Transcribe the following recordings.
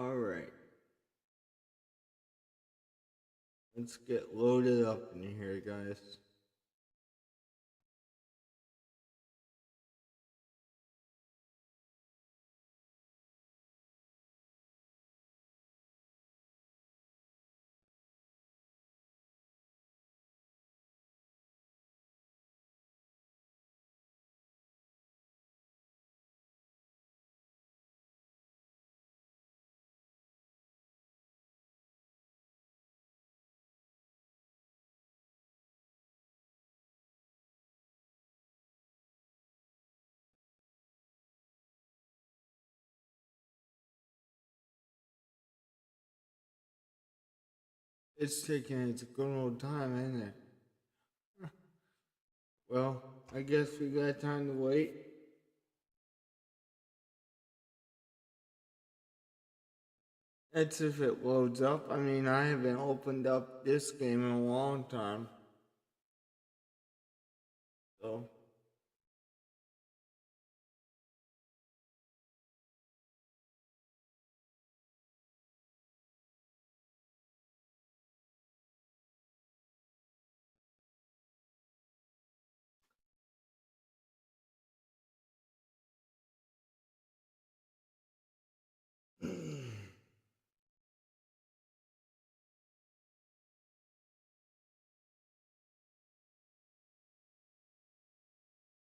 Alright, let's get loaded up in here, guys. It's taking its good old time, isn't it? Well, I guess we got time to wait. That's if it loads up. I mean, I haven't opened up this game in a long time. So.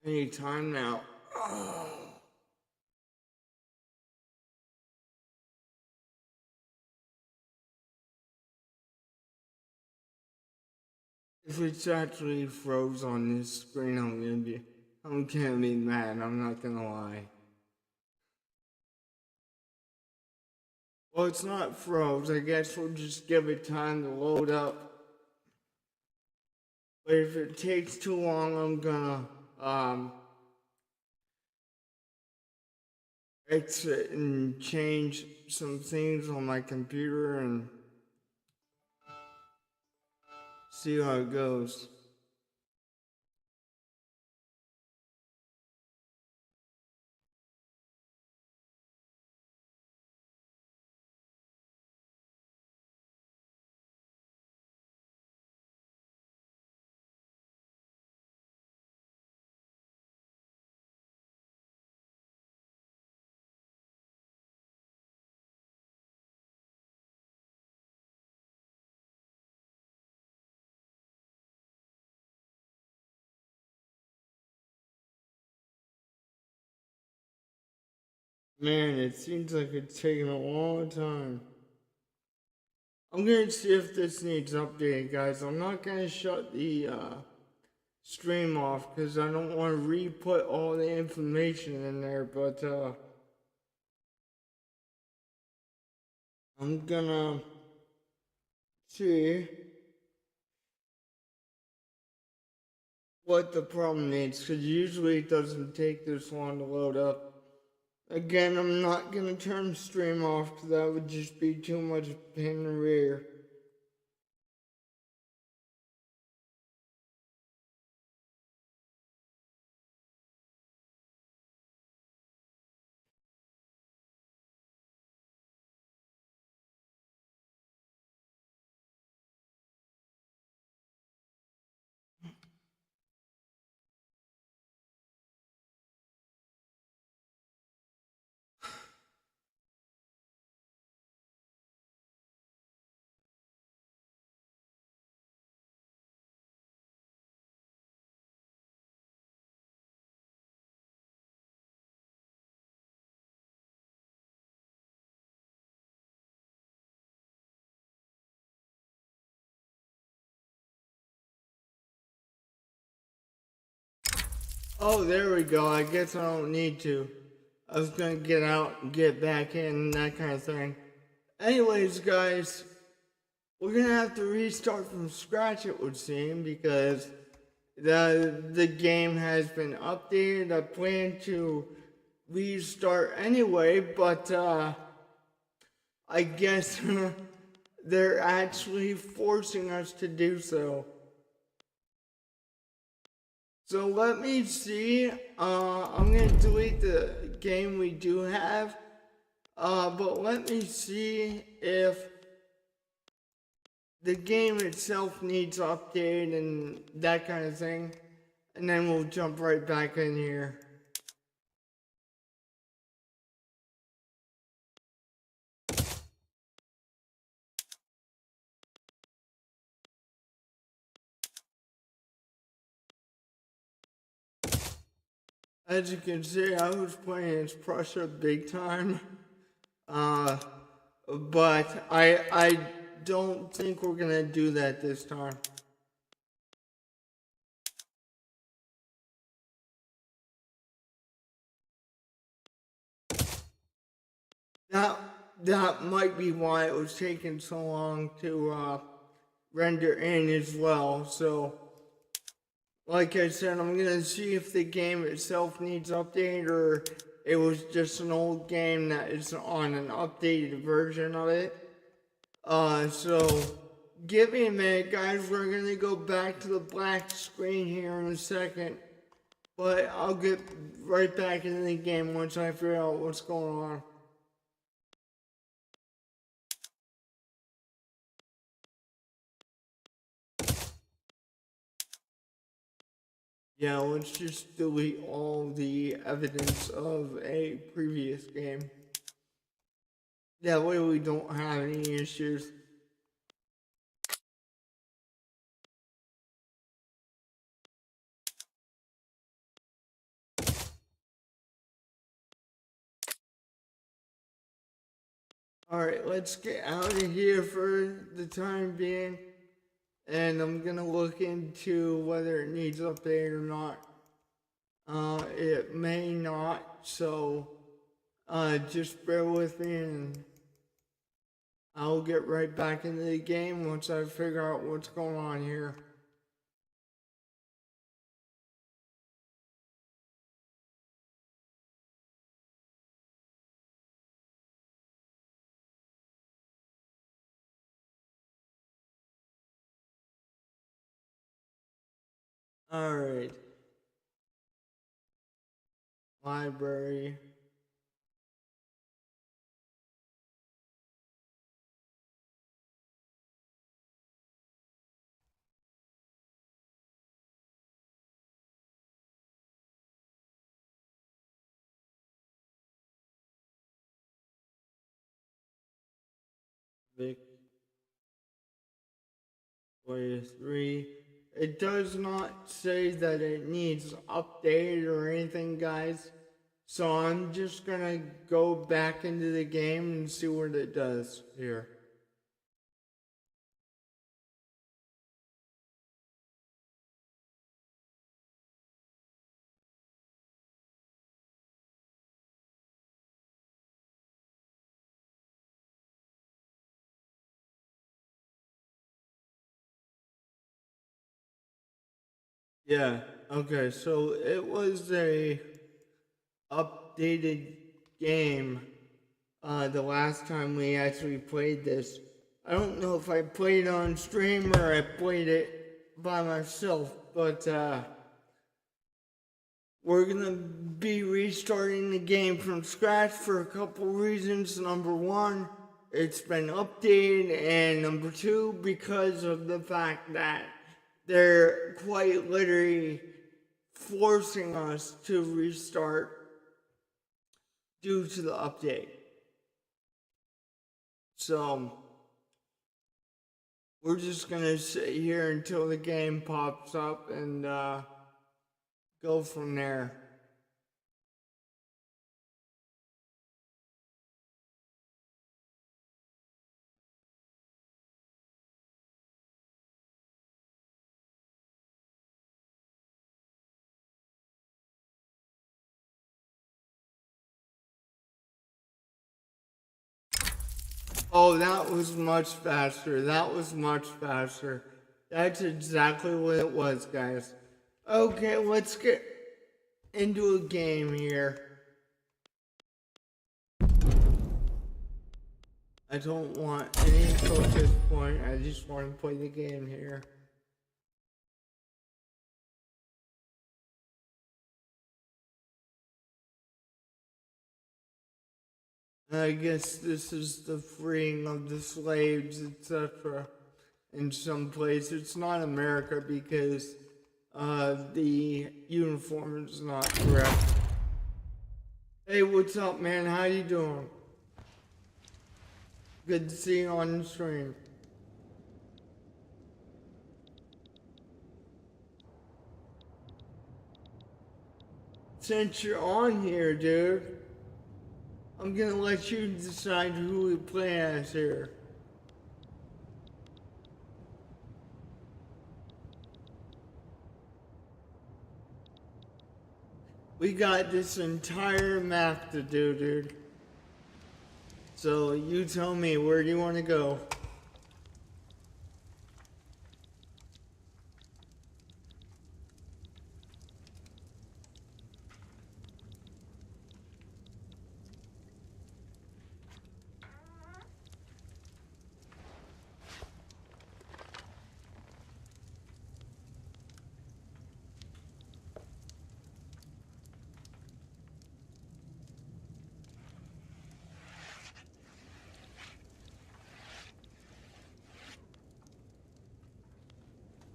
Any time now. If it's actually froze on this screen, I'm gonna be mad, I'm not gonna lie. Well, it's not froze, I guess we'll just give it time to load up. But if it takes too long, I'm gonna, exit and change some things on my computer and see how it goes. Man, it seems like it's taking a long time. I'm gonna see if this needs updated, guys. I'm not gonna shut the stream off because I don't want to re-put all the information in there, but I'm gonna see what the problem is, because usually it doesn't take this long to load up. Again, I'm not gonna turn stream off because that would just be too much pain in the rear. Oh, there we go. I guess I don't need to. I was gonna get out and get back in, that kind of thing. Anyways, guys, we're gonna have to restart from scratch, it would seem, because the game has been updated. I plan to restart anyway, but I guess they're actually forcing us to do so. So let me see. I'm gonna delete the game we do have. But let me see if the game itself needs update and that kind of thing. And then we'll jump right back in here. As you can see, I was playing as Prussia big time. But I don't think we're gonna do that this time. That might be why it was taking so long to render in as well. So, like I said, I'm gonna see if the game itself needs update or it was just an old game that is on an updated version of it. So give me a minute, guys. We're gonna go back to the black screen here in a second, but I'll get right back into the game once I figure out what's going on. Yeah, let's just delete all the evidence of a previous game. That way we don't have any issues. Alright, let's get out of here for the time being. And I'm gonna look into whether it needs update or not. It may not, so just bear with me and I'll get right back into the game once I figure out what's going on here. Alright. Library. Victoria 3. It does not say that it needs update or anything, guys. So I'm just gonna go back into the game and see what it does here. Yeah, okay, so it was a updated game the last time we actually played this. I don't know if I played on stream or I played it by myself, but we're gonna be restarting the game from scratch for a couple reasons. Number one, it's been updated, and number two, because of the fact that they're quite literally forcing us to restart due to the update. So we're just gonna sit here until the game pops up and go from there. Oh, that was much faster. That was much faster. That's exactly what it was, guys. Okay, let's get into a game here. I don't want any info at this point. I just want to play the game here. I guess this is the freeing of the slaves, etc. In some place, it's not America because the uniform is not correct. Hey, what's up, man? How you doing? Good to see you on the stream. Since you're on here, dude, I'm gonna let you decide who we play as here. We got this entire map to do, dude. So you tell me, where do you want to go?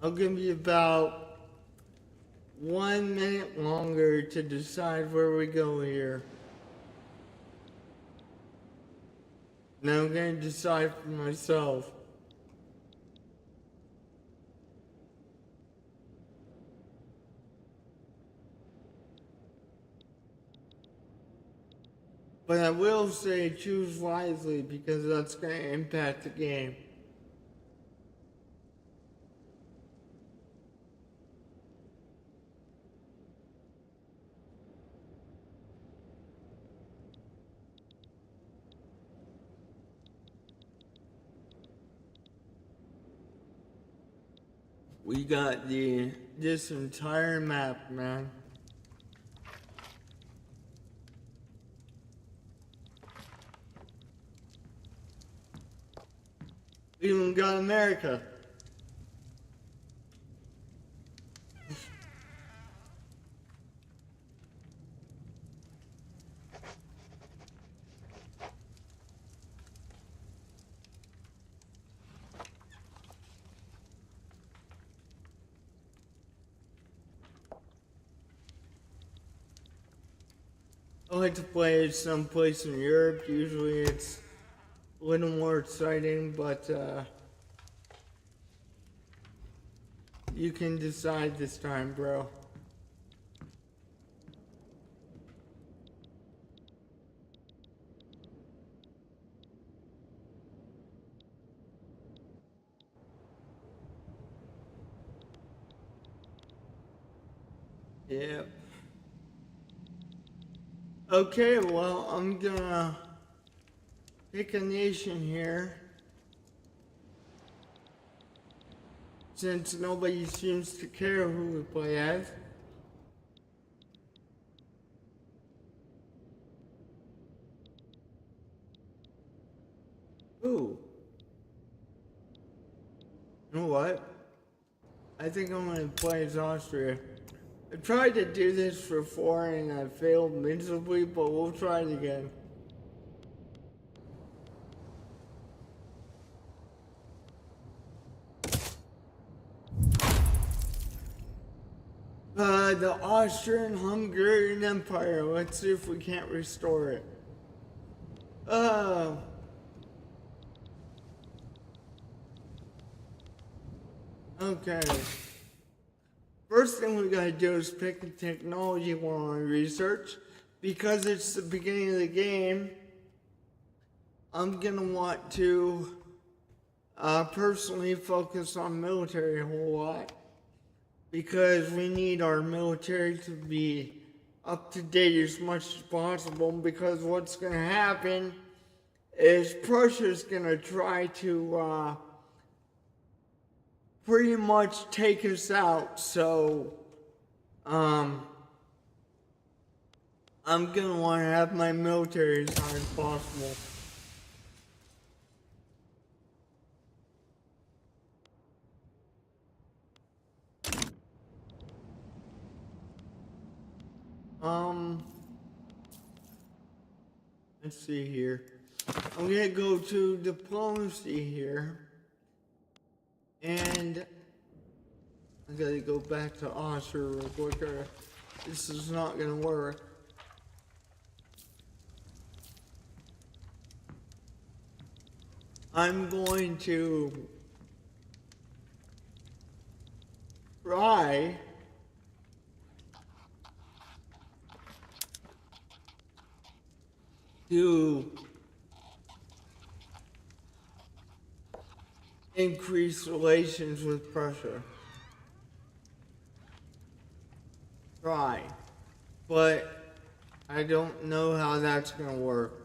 I'll give you about 1 minute longer to decide where we go here. Now I'm gonna decide for myself. But I will say choose wisely because that's gonna impact the game. We got this entire map, man. We even got America. I like to play it someplace in Europe. Usually it's a little more exciting, but you can decide this time, bro. Yep. Okay, well, I'm gonna pick a nation here. Since nobody seems to care who we play as. Ooh. You know what? I think I'm gonna play as Austria. I tried to do this before and I failed miserably, but we'll try it again. The Austrian-Hungarian Empire. Let's see if we can't restore it. Okay. First thing we gotta do is pick a technology we want to research. Because it's the beginning of the game, I'm gonna want to personally focus on military a whole lot. Because we need our military to be up to date as much as possible, because what's gonna happen is Prussia's gonna try to pretty much take us out, so I'm gonna want to have my military as high as possible. let's see here. I'm gonna go to diplomacy here. And I gotta go back to Austria real quick. This is not gonna work. I'm going to try to increase relations with Prussia. Try. But I don't know how that's gonna work.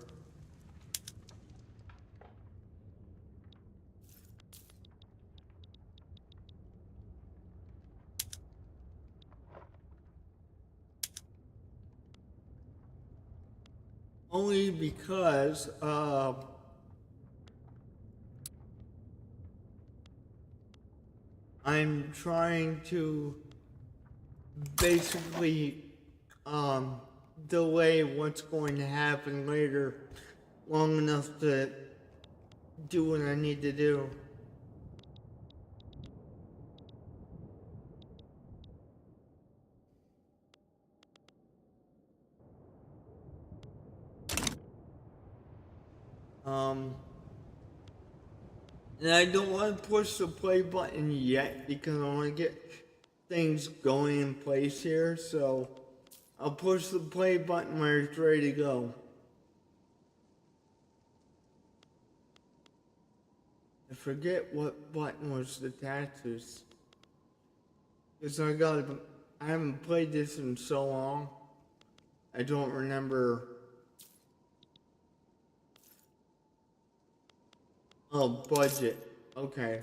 Only because I'm trying to basically delay what's going to happen later long enough to do what I need to do. And I don't want to push the play button yet because I want to get things going in place here. So I'll push the play button when it's ready to go. I forget what button was the taxes. Because I haven't played this in so long. I don't remember. Oh, budget. Okay.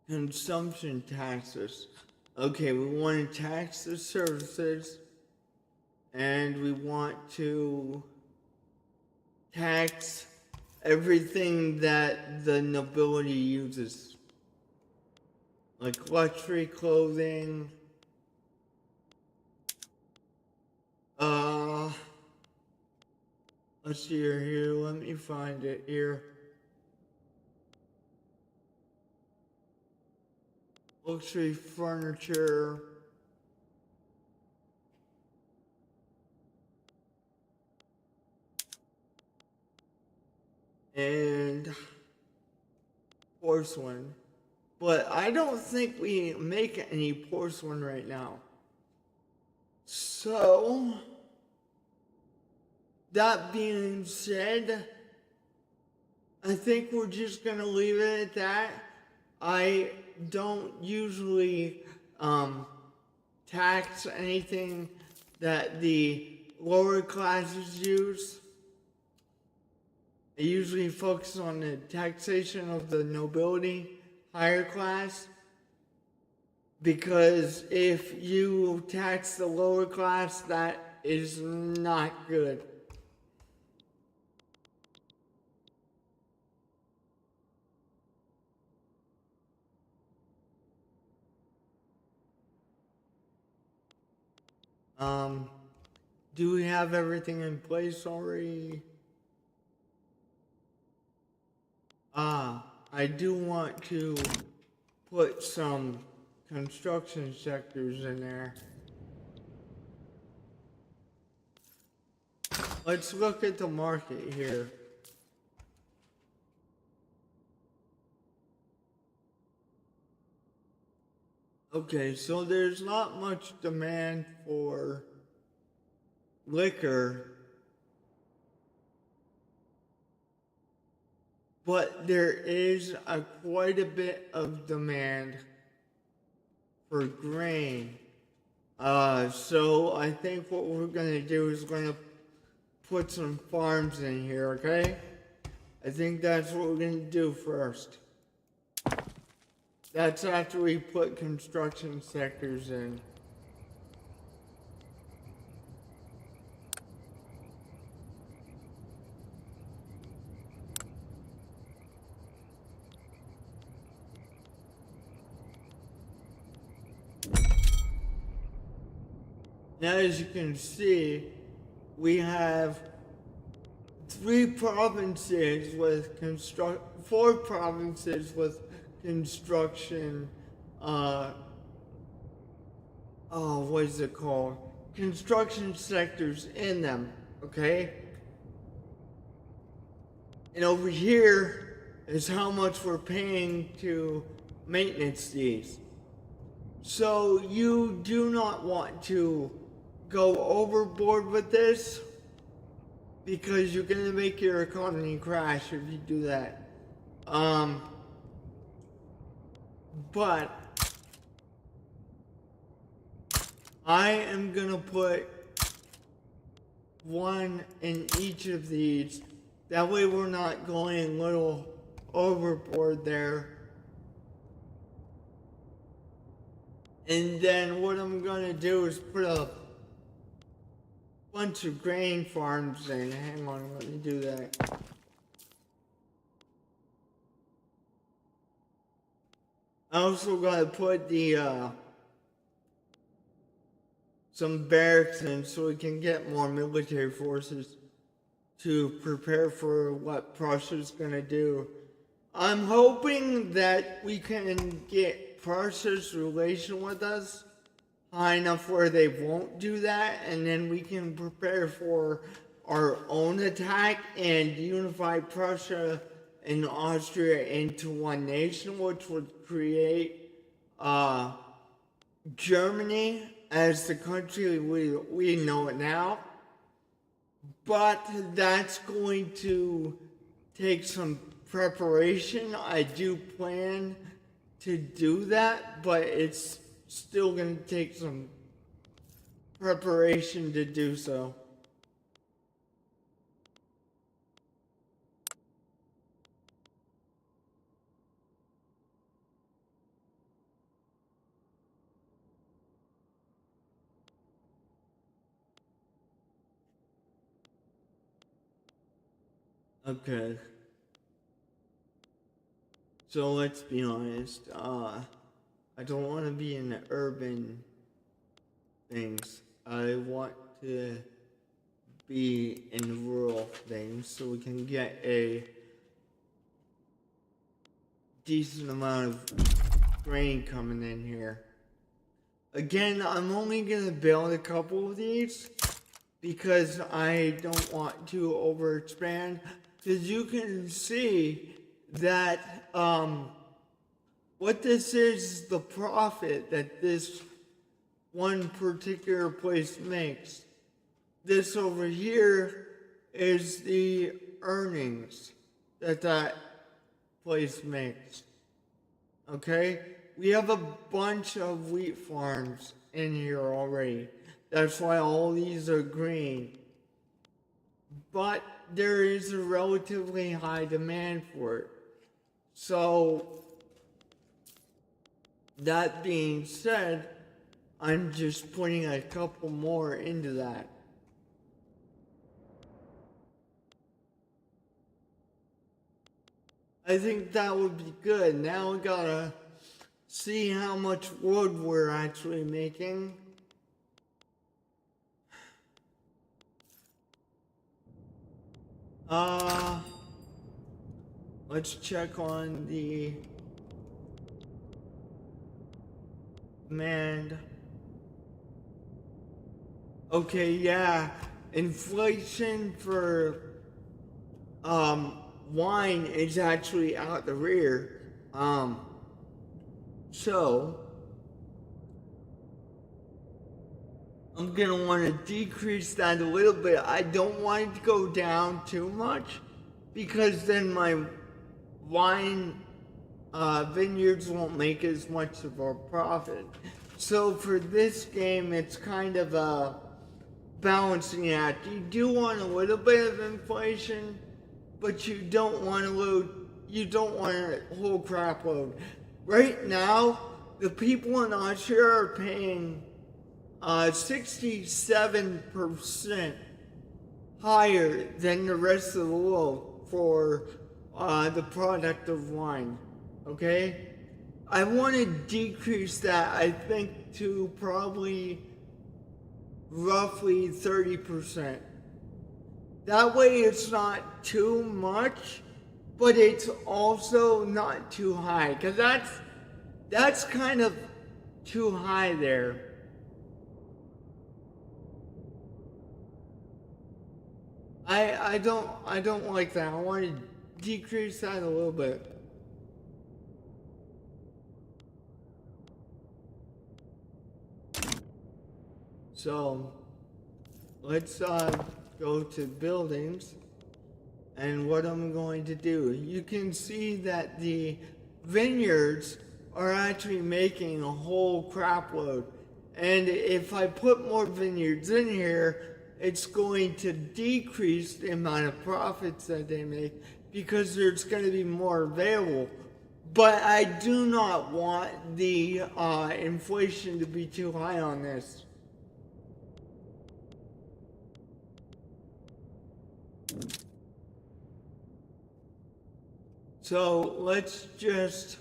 Consumption taxes. Okay, we want to tax the services, and we want to tax everything that the nobility uses. Like luxury clothing, let's see here, let me find it here. Luxury furniture. And porcelain. But I don't think we make any porcelain right now. So, that being said, I think we're just gonna leave it at that. I don't usually tax anything that the lower classes use. I usually focus on the taxation of the nobility, higher class, because if you tax the lower class, that is not good. Do we have everything in place already? I do want to put some construction sectors in there. Let's look at the market here. Okay, so there's not much demand for liquor, but there is quite a bit of demand for grain. So I think what we're gonna do is we're gonna put some farms in here, okay? I think that's what we're gonna do first. That's after we put construction sectors in. Now, as you can see, we have four provinces with construction, what is it called? Construction sectors in them, okay? And over here is how much we're paying to maintenance these. So you do not want to go overboard with this because you're gonna make your economy crash if you do that. But I am gonna put one in each of these. That way we're not going a little overboard there. And then what I'm gonna do is put a bunch of grain farms in. Hang on, let me do that. I also gotta put the some barracks in so we can get more military forces to prepare for what Prussia's gonna do. I'm hoping that we can get Prussia's relation with us high enough where they won't do that, and then we can prepare for our own attack and unify Prussia and Austria into one nation, which would create Germany as the country we know it now. But that's going to take some preparation. I do plan to do that, but it's still going to take some preparation to do so. Okay. So let's be honest. I don't want to be in the urban things. I want to be in rural things so we can get a decent amount of grain coming in here. Again, I'm only gonna build a couple of these because I don't want to overexpand. Because you can see that what this is the profit that this one particular place makes. This over here is the earnings that that place makes. Okay? We have a bunch of wheat farms in here already. That's why all these are green. But there is a relatively high demand for it. So, that being said, I'm just putting a couple more into that. I think that would be good. Now we gotta see how much wood we're actually making. Let's check on the demand. Okay, yeah, inflation for wine is actually out the rear. So I'm gonna want to decrease that a little bit. I don't want it to go down too much because then my wine vineyards won't make as much of a profit. So for this game, it's kind of a balancing act. You do want a little bit of inflation, but you don't want a whole crap load. Right now, the people in Austria are paying 67% higher than the rest of the world for the product of wine. Okay? I want to decrease that, I think, to probably roughly 30%. That way it's not too much, but it's also not too high, because that's kind of too high there. I don't like that. I want to decrease that a little bit. So let's go to buildings, and what I'm going to do. You can see that the vineyards are actually making a whole crap load. And if I put more vineyards in here, it's going to decrease the amount of profits that they make because there's going to be more available. But I do not want the inflation to be too high on this. So let's just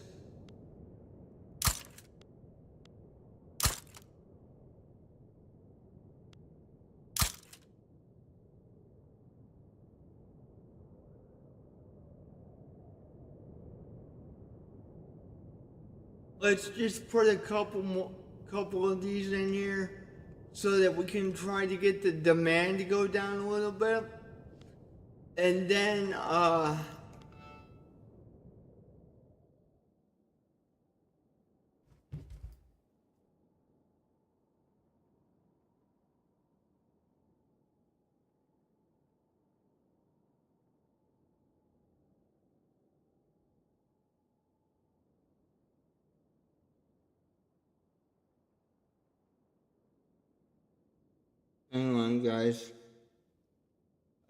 put a couple of these in here so that we can try to get the demand to go down a little bit. And then hang on, guys.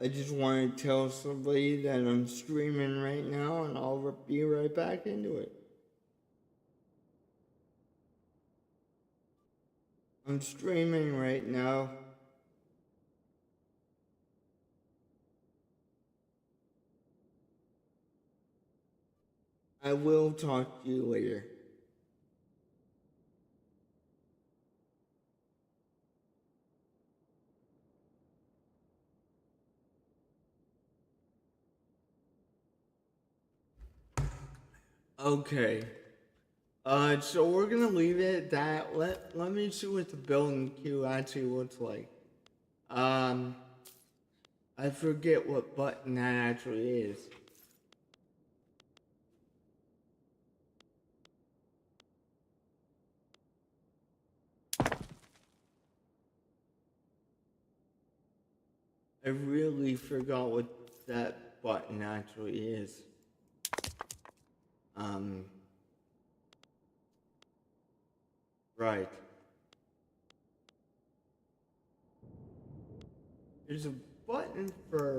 I just want to tell somebody that I'm streaming right now, and I'll be right back into it. I'm streaming right now. I will talk to you later. Okay. So we're gonna leave it at that. Let me see what the building queue actually looks like. I forget what button that actually is. I really forgot what that button actually is. Right. There's a button for,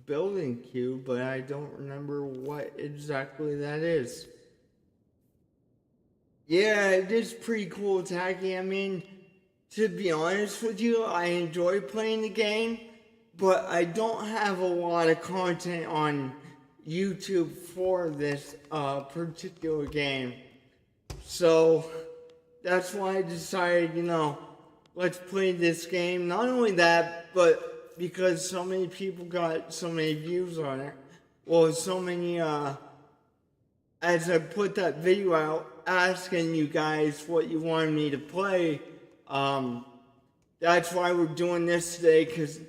building queue, but I don't remember what exactly that is. Yeah, it is pretty cool, Tacky. I mean, to be honest with you, I enjoy playing the game, but I don't have a lot of content on YouTube for this particular game. So that's why I decided, let's play this game. Not only that, but because so many people got so many views on it. Well, so many, as I put that video out asking you guys what you wanted me to play, that's why we're doing this today, because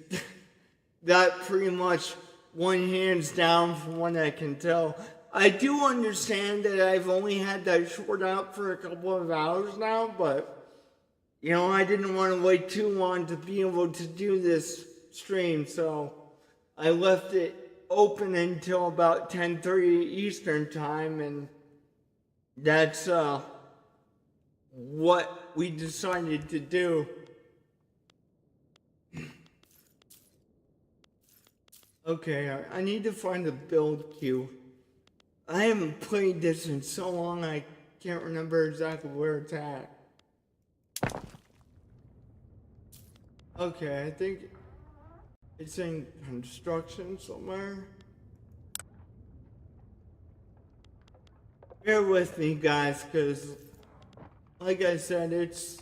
that pretty much won hands down from what I can tell. I do understand that I've only had that short out for a couple of hours now, but I didn't want to wait too long to be able to do this stream, so I left it open until about 10:30 Eastern time, and that's what we decided to do. Okay, I need to find the build queue. I haven't played this in so long I can't remember exactly where it's at. Okay, I think it's in construction somewhere. bear with me, guys, because, like I said, it's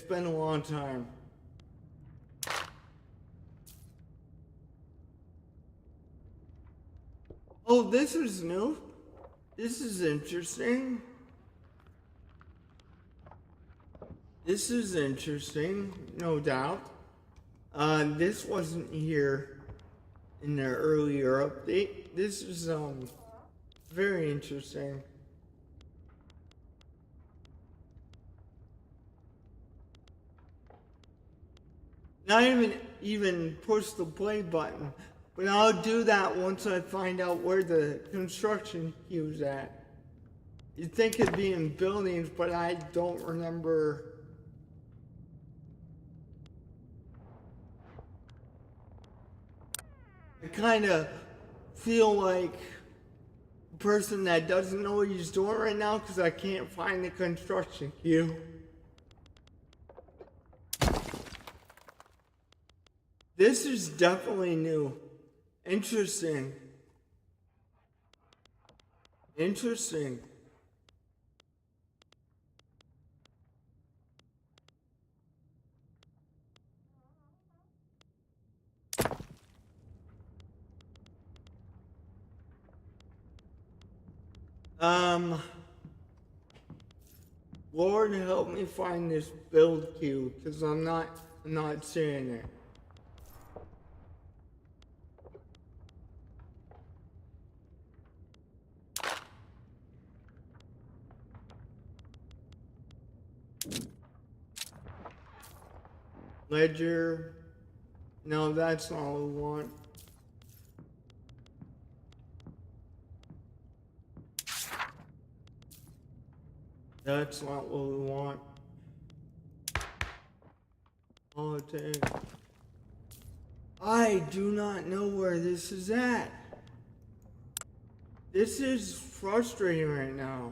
been a long time. Oh, this is new. This is interesting. This is interesting, no doubt. This wasn't here in the earlier update. This is very interesting. Not even push the play button, but I'll do that once I find out where the construction queue's at. You'd think it'd be in buildings, but I don't remember. I kind of feel like a person that doesn't know what he's doing right now because I can't find the construction queue. This is definitely new. Interesting. Interesting. Lord help me find this build queue because I'm not seeing it. Ledger. No, that's not what we want. That's not what we want. Politics. I do not know where this is at. This is frustrating right now.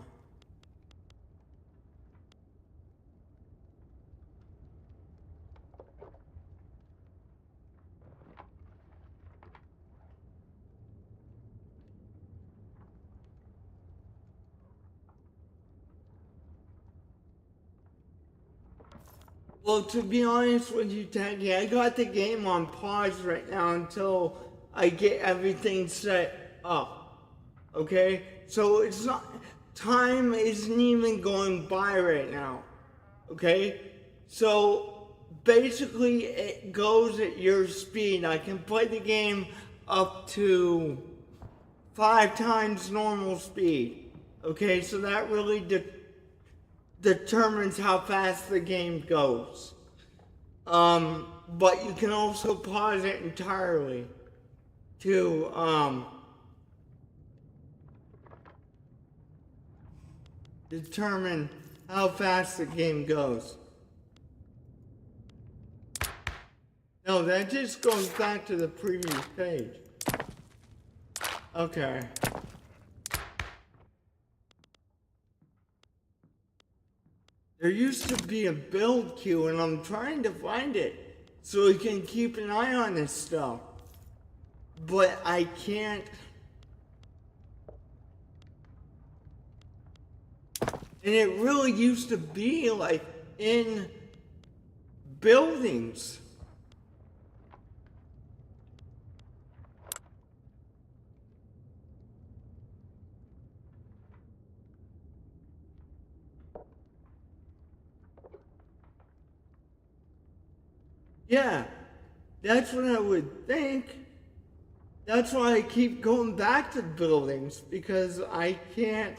Well, to be honest with you, Taggy, I got the game on pause right now until I get everything set up. Okay? So it's not, time isn't even going by right now. Okay? So basically, it goes at your speed. I can play the game up to 5 times normal speed. Okay? So that really determines how fast the game goes. But you can also pause it entirely to determine how fast the game goes. No, that just goes back to the previous page. Okay. There used to be a build queue and I'm trying to find it so we can keep an eye on this stuff. But I can't. And it really used to be like in buildings. Yeah, that's what I would think. That's why I keep going back to buildings, because I can't.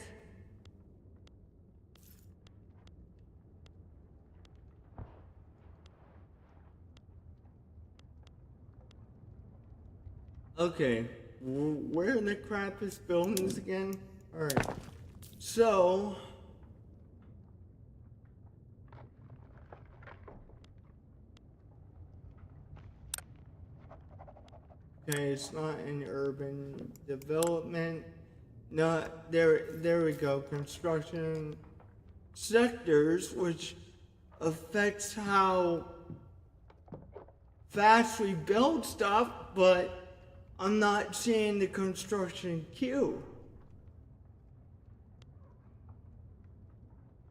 Okay, where in the crap is buildings again? Alright, so. Okay, it's not in urban development. No, there we go. Construction sectors, which affects how fast we build stuff, but I'm not seeing the construction queue.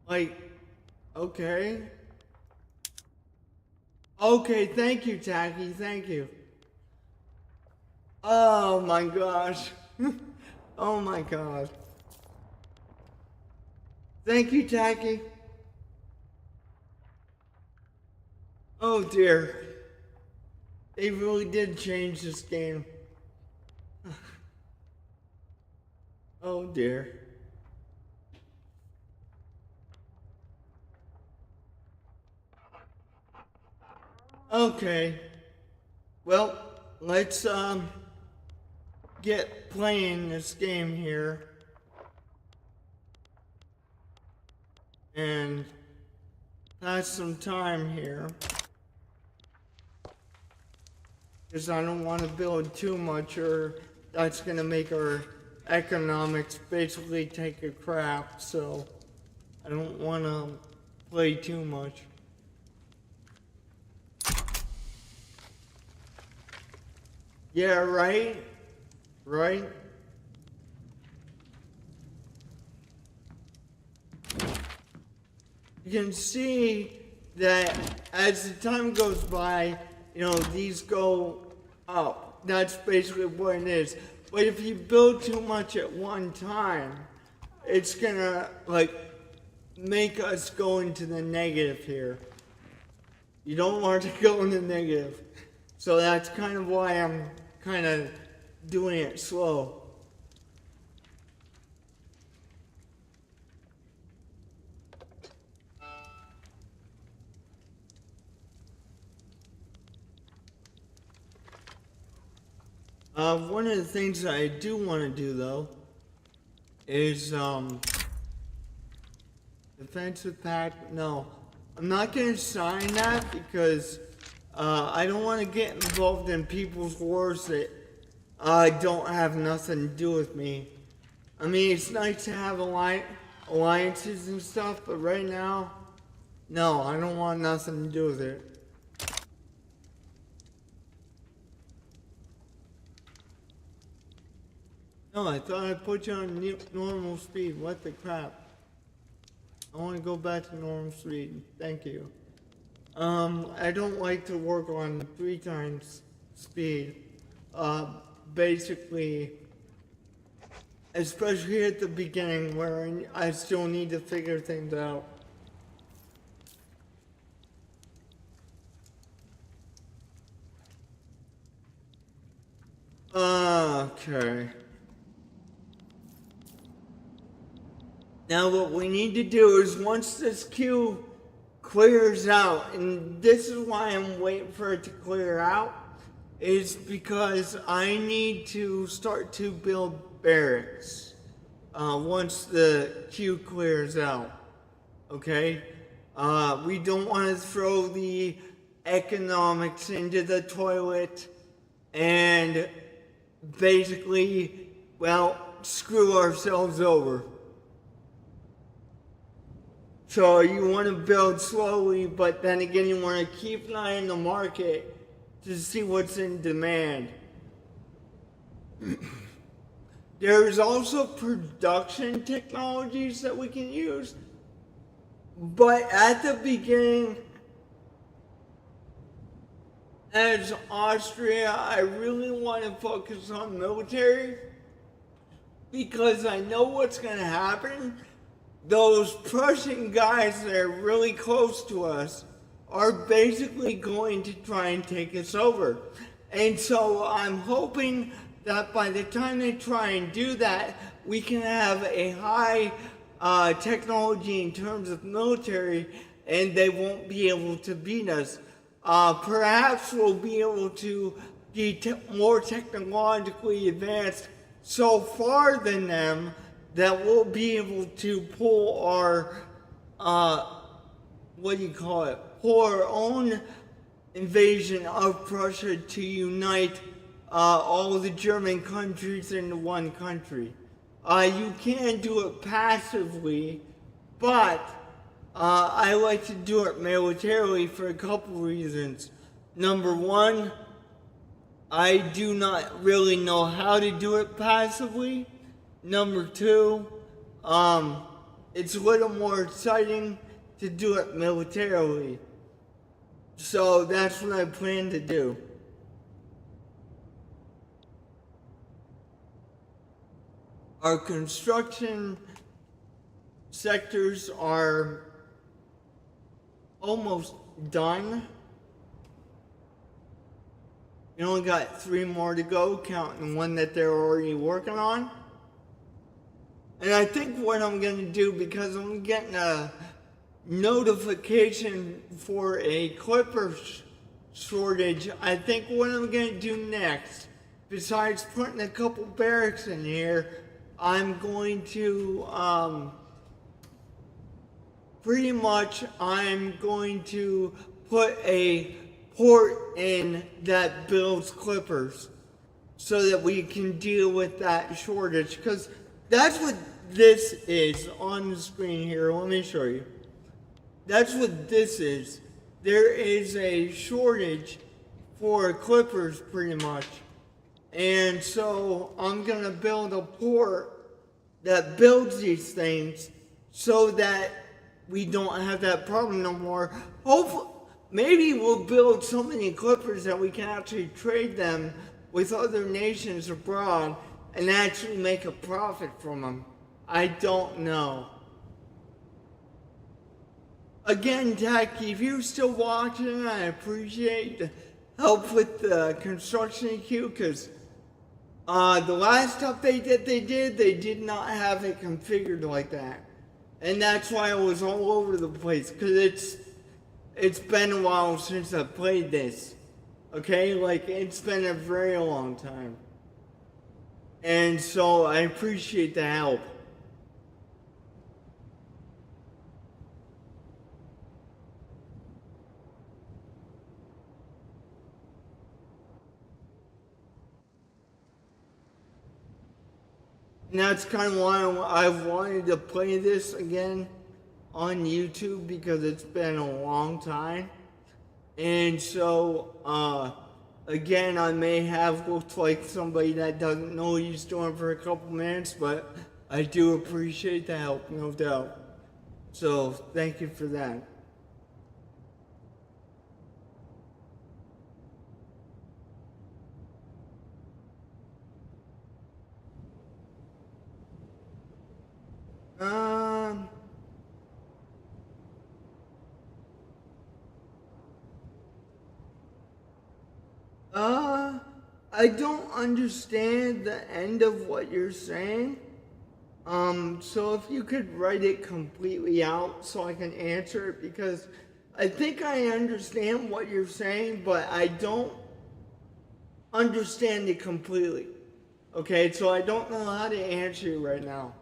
Like, okay. Okay, thank you, Tacky, thank you. Oh my gosh. Oh my god. Thank you, Tacky. Oh dear. They really did change this game. Oh dear. Okay. Well, let's get playing this game here. And pass some time here. Because I don't want to build too much or that's going to make our economics basically take a crap. So I don't want to play too much. Yeah, right? Right? You can see that as the time goes by, you know, these go up. That's basically what it is. But if you build too much at one time, it's gonna, like, make us go into the negative here. You don't want to go in the negative. So that's kind of why I'm kind of doing it slow. One of the things that I do want to do though is defensive pact. No, I'm not going to sign that because I don't want to get involved in people's wars that don't have nothing to do with me. I mean, it's nice to have alliances and stuff, but right now, no, I don't want nothing to do with it. No, I thought I put you on normal speed. What the crap? I want to go back to normal speed. Thank you. I don't like to work on 3 times speed. Basically, especially at the beginning where I still need to figure things out. Okay. Now what we need to do is once this queue clears out, and this is why I'm waiting for it to clear out, is because I need to start to build barracks once the queue clears out. Okay? We don't want to throw the economics into the toilet and basically, well, screw ourselves over. So you want to build slowly, but then again you want to keep an eye on the market to see what's in demand. There's also production technologies that we can use, but at the beginning, as Austria, I really want to focus on military because I know what's going to happen. Those Prussian guys that are really close to us are basically going to try and take us over. And so I'm hoping that by the time they try and do that, we can have a high technology in terms of military and they won't be able to beat us. Perhaps we'll be able to be more technologically advanced so far than them that we'll be able to pull our, pull our own invasion of Prussia to unite all the German countries into one country. You can do it passively, but I like to do it militarily for a couple reasons. Number one, I do not really know how to do it passively. Number two, it's a little more exciting to do it militarily. So that's what I plan to do. Our construction sectors are almost done. You only got 3 more to go, counting the one that they're already working on. And I think what I'm going to do, because I'm getting a notification for a clipper shortage, I think what I'm going to do next, besides putting a couple barracks in here, I'm going to, pretty much, I'm going to put a port in that builds clippers so that we can deal with that shortage, because that's what this is on the screen here. Let me show you. That's what this is. There is a shortage for clippers pretty much. And so I'm going to build a port that builds these things so that we don't have that problem no more. Hopefully, maybe we'll build so many clippers that we can actually trade them with other nations abroad and actually make a profit from them. I don't know. Again, Tacky, if you're still watching, I appreciate the help with the construction queue, because the last update that they did not have it configured like that. And that's why it was all over the place, because it's been a while since I played this. Okay, like it's been a very long time. And so I appreciate the help. And that's kind of why I've wanted to play this again on YouTube, because it's been a long time. And so, again, I may have looked like somebody that doesn't know what he's doing for a couple minutes, but I do appreciate the help, no doubt. So, thank you for that. I don't understand the end of what you're saying. So if you could write it completely out so I can answer it, because I think I understand what you're saying, but I don't understand it completely. Okay, so I don't know how to answer you right now.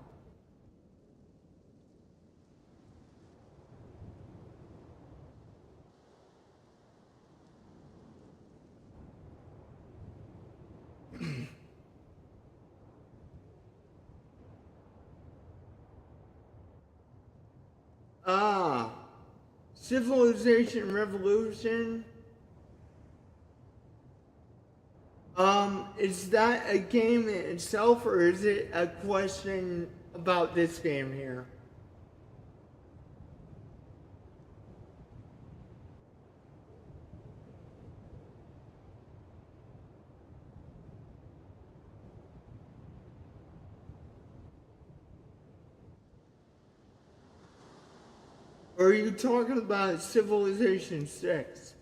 Civilization Revolution. Is that a game in itself, or is it a question about this game here? Or are you talking about Civilization 6?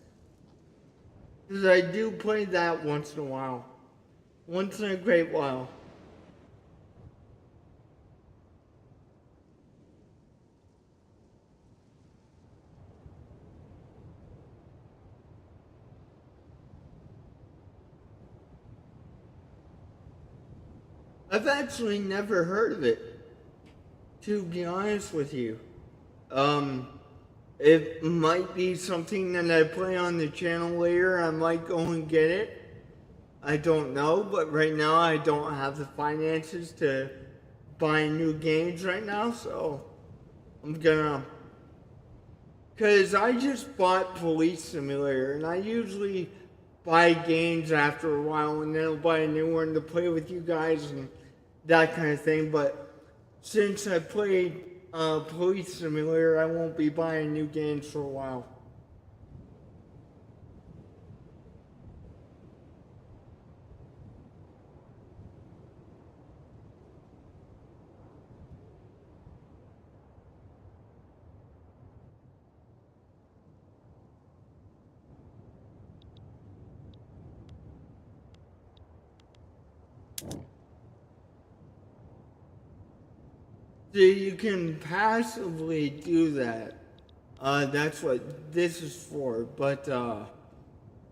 Because I do play that once in a while. Once in a great while. I've actually never heard of it, to be honest with you. It might be something that I play on the channel later. I might go and get it. I don't know, but right now I don't have the finances to buy new games right now, so I'm gonna... Because I just bought Police Simulator, and I usually buy games after a while, and then I'll buy a new one to play with you guys and that kind of thing, but since I played police simulator, I won't be buying new games for a while. So you can passively do that. That's what this is for, but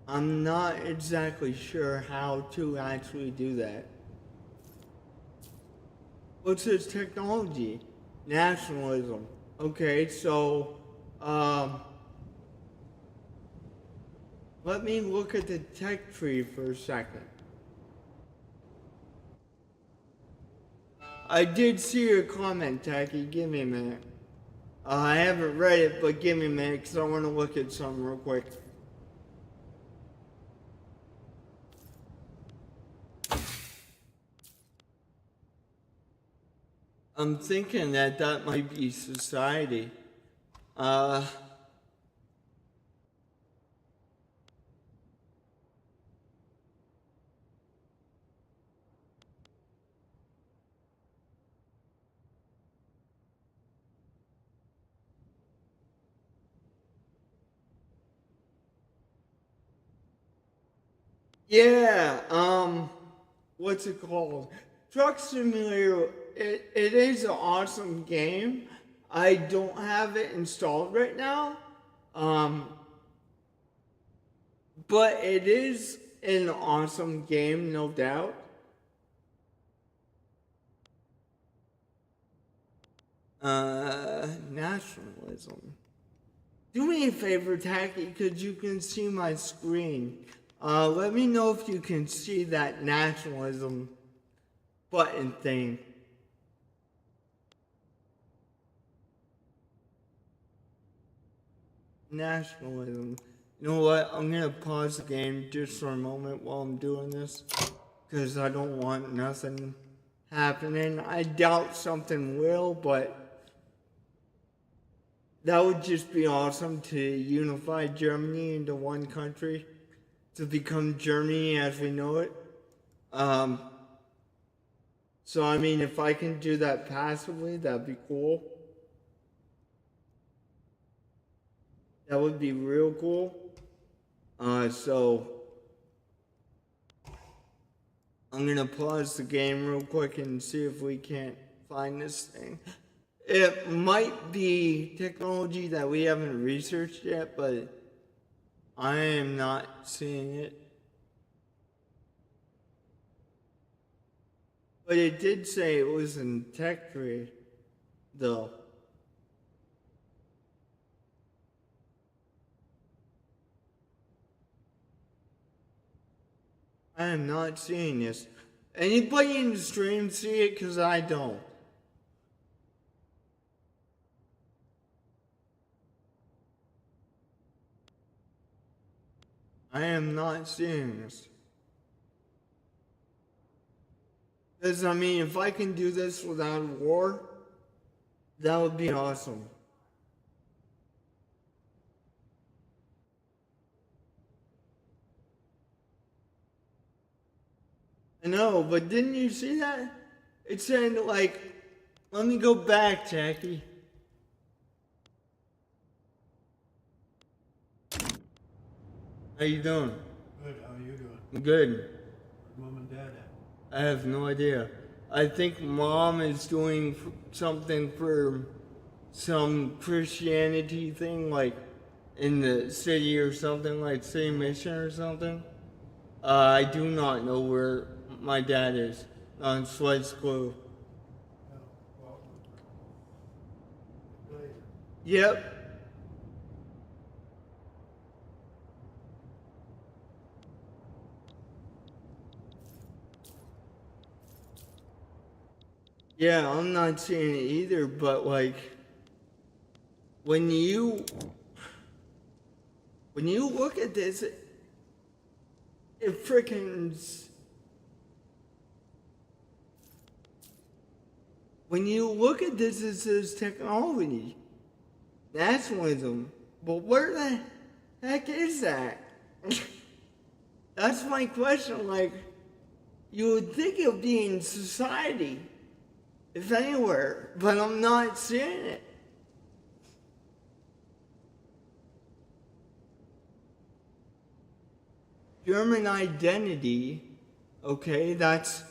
I'm not exactly sure how to actually do that. What's this technology? Nationalism. Okay, so um, let me look at the tech tree for a second. I did see your comment, Tacky. Give me a minute. I haven't read it, but give me a minute because I want to look at something real quick. I'm thinking that that might be society. Uh, yeah, what's it called? Truck Simulator, it is an awesome game. I don't have it installed right now. Um, but it is an awesome game, no doubt. Nationalism. Do me a favor, Tacky, because you can see my screen. Let me know if you can see that nationalism button thing. Nationalism. You know what? I'm gonna pause the game just for a moment while I'm doing this, because I don't want nothing happening. I doubt something will, but that would just be awesome to unify Germany into one country, to become Germany as we know it. So I mean, if I can do that passively, that'd be cool. That would be real cool. So I'm gonna pause the game real quick and see if we can't find this thing. It might be technology that we haven't researched yet, but I am not seeing it. But it did say it was in tech tree, though. I am not seeing this. Anybody in the stream see it? Because I don't. I am not seeing this. Because, I mean, if I can do this without war, that would be awesome. I know, but didn't you see that? It said, like, let me go back, Jackie. How you doing? Good, how are you doing? Good. Where's Mom and Dad at? I have no idea. I think Mom is doing something for some Christianity thing, like in the city or something, like city mission or something. I do not know where my dad is on Sled's Clue. No, well, later. Yep. Yeah, I'm not seeing it either, but like when you look at this, it freaking when you look at this, it says technology, nationalism. But where the heck is that? That's my question. Like, you would think it would be in society, if anywhere, but I'm not seeing it. German identity, okay, that's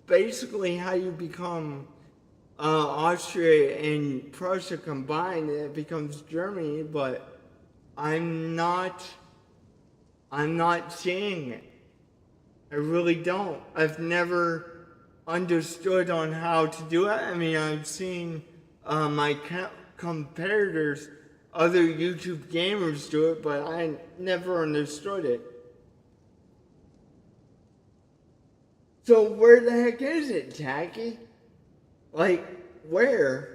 basically how you become Austria and Prussia combined, and it becomes Germany, but I'm not seeing it. I really don't. I've never understood on how to do it. I mean, I've seen my competitors, other YouTube gamers do it, but I never understood it. So where the heck is it, Tacky? Like, where?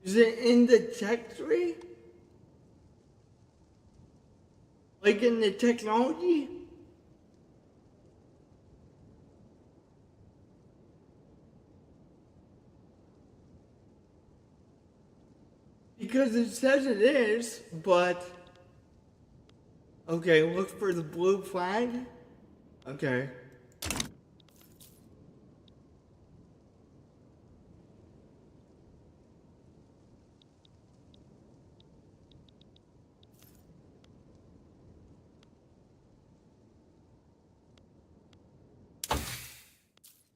Is it in the tech tree? Like in the technology? Because it says it is, but... Okay, look for the blue flag. Okay.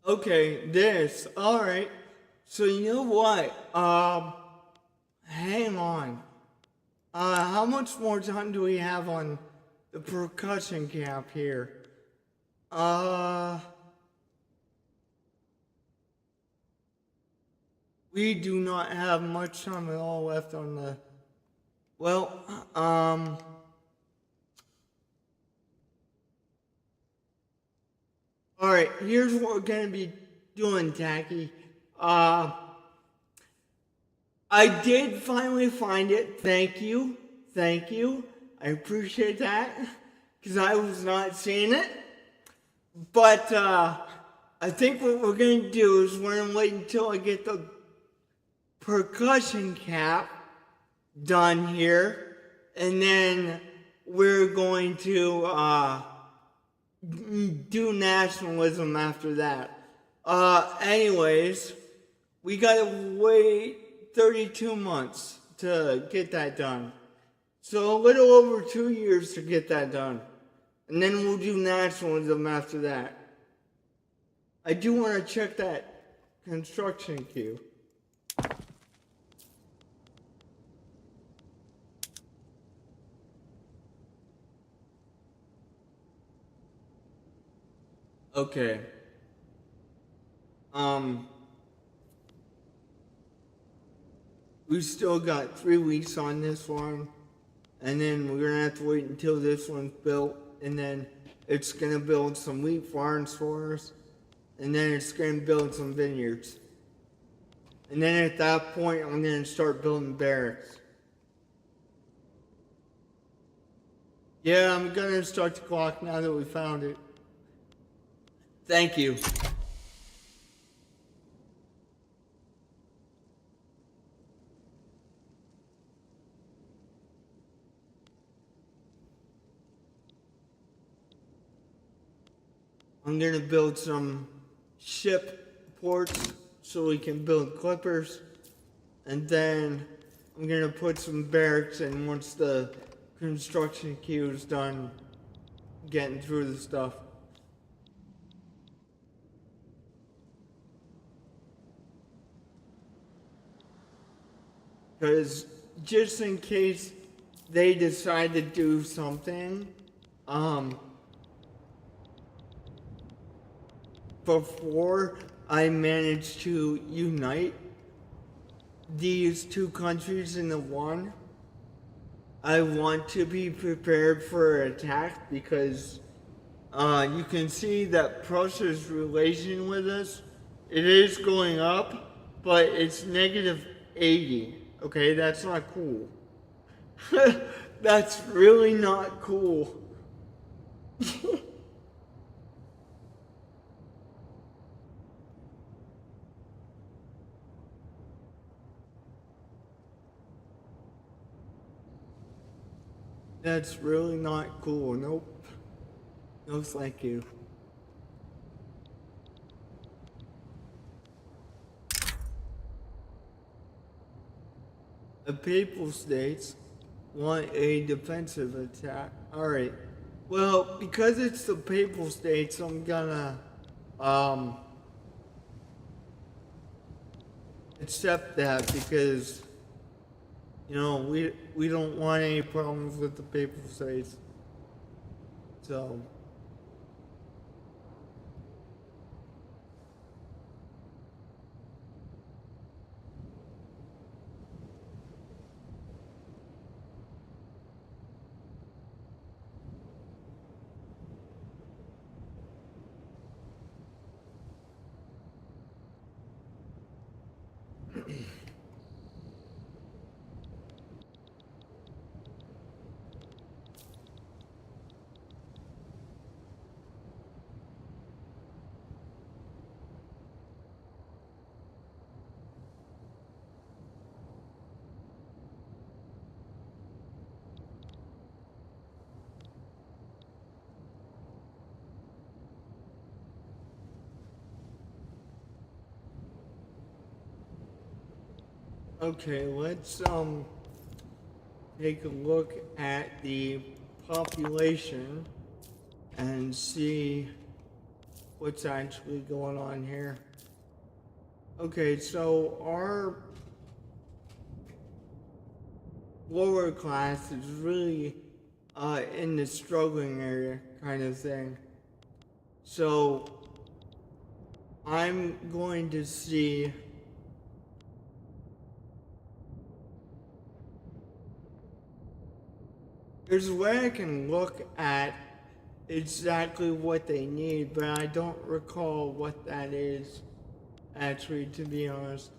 Okay, this. Alright. So you know what? Hang on. How much more time do we have on the percussion cap here? We do not have much time at all left on the... Well, Alright, here's what we're gonna be doing, Tacky. I did finally find it. Thank you. Thank you. I appreciate that. Because I was not seeing it. But I think what we're going to do is we're going to wait until I get the percussion cap done here. And then we're going to do nationalism after that. Anyways, we got to wait 32 months to get that done. So a little over 2 years to get that done. And then we'll do nationalism after that. I do want to check that construction queue. Okay. We still got 3 weeks on this one, and then we're gonna have to wait until this one's built, and then it's gonna build some wheat farms for us, and then it's gonna build some vineyards. And then at that point, I'm gonna start building barracks. Yeah, I'm gonna start the clock now that we found it. Thank you. I'm gonna build some ship ports so we can build clippers, and then I'm gonna put some barracks in once the construction queue is done getting through the stuff. Because just in case they decide to do something, before I manage to unite these two countries into one, I want to be prepared for attack because you can see that Prussia's relation with us, it is going up, but it's -80. Okay, that's not cool. That's really not cool. That's really not cool. Nope. No, thank you. The Papal States want a defensive attack. Alright. Well, because it's the Papal States, I'm gonna um accept that because we don't want any problems with the Papal States. So okay, let's take a look at the population and see what's actually going on here. Okay, so our lower class is really in the struggling area kind of thing. So I'm going to see there's a way I can look at exactly what they need, but I don't recall what that is, actually, to be honest.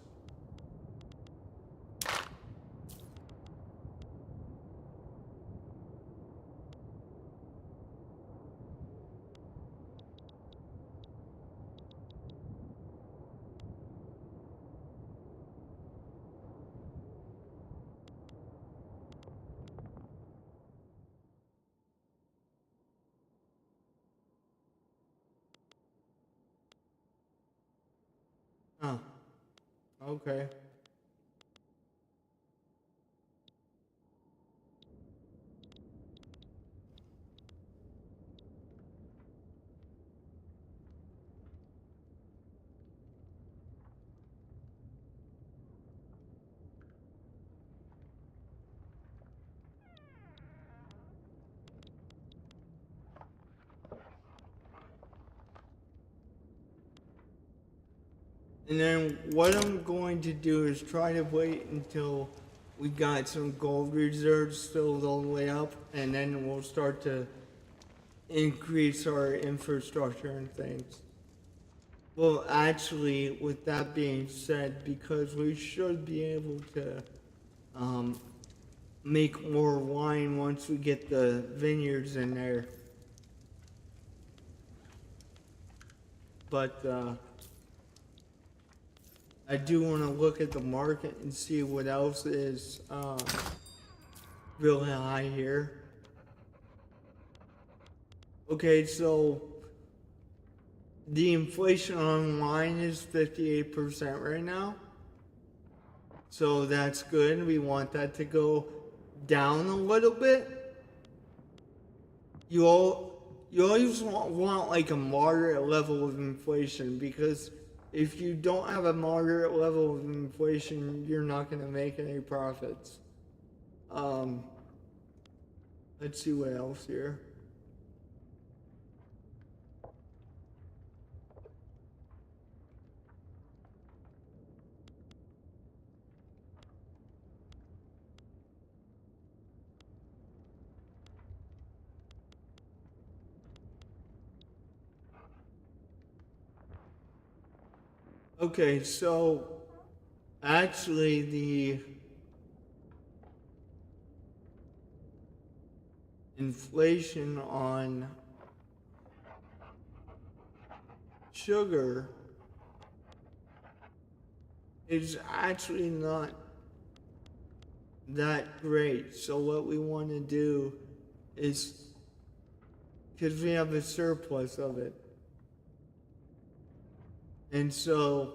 Huh. Okay. And then what I'm going to do is try to wait until we got some gold reserves filled all the way up, and then we'll start to increase our infrastructure and things. Well, actually, with that being said, because we should be able to um, make more wine once we get the vineyards in there. But I do want to look at the market and see what else is really high here. Okay, so the inflation on wine is 58% right now. So that's good. We want that to go down a little bit. You always want like a moderate level of inflation, because if you don't have a moderate level of inflation, you're not going to make any profits. Um, let's see what else here. Okay, so actually inflation on sugar is actually not that great. So what we want to do is, because we have a surplus of it, and so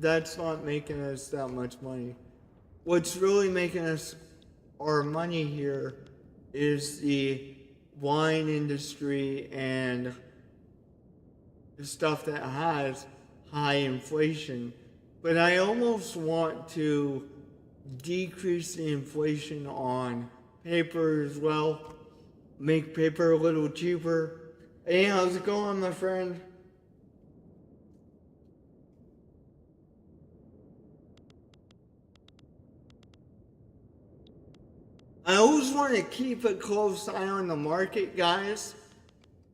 that's not making us that much money. What's really making us our money here is the wine industry and the stuff that has high inflation. But I almost want to decrease the inflation on paper as well, make paper a little cheaper. Hey, how's it going, my friend? I always want to keep a close eye on the market, guys,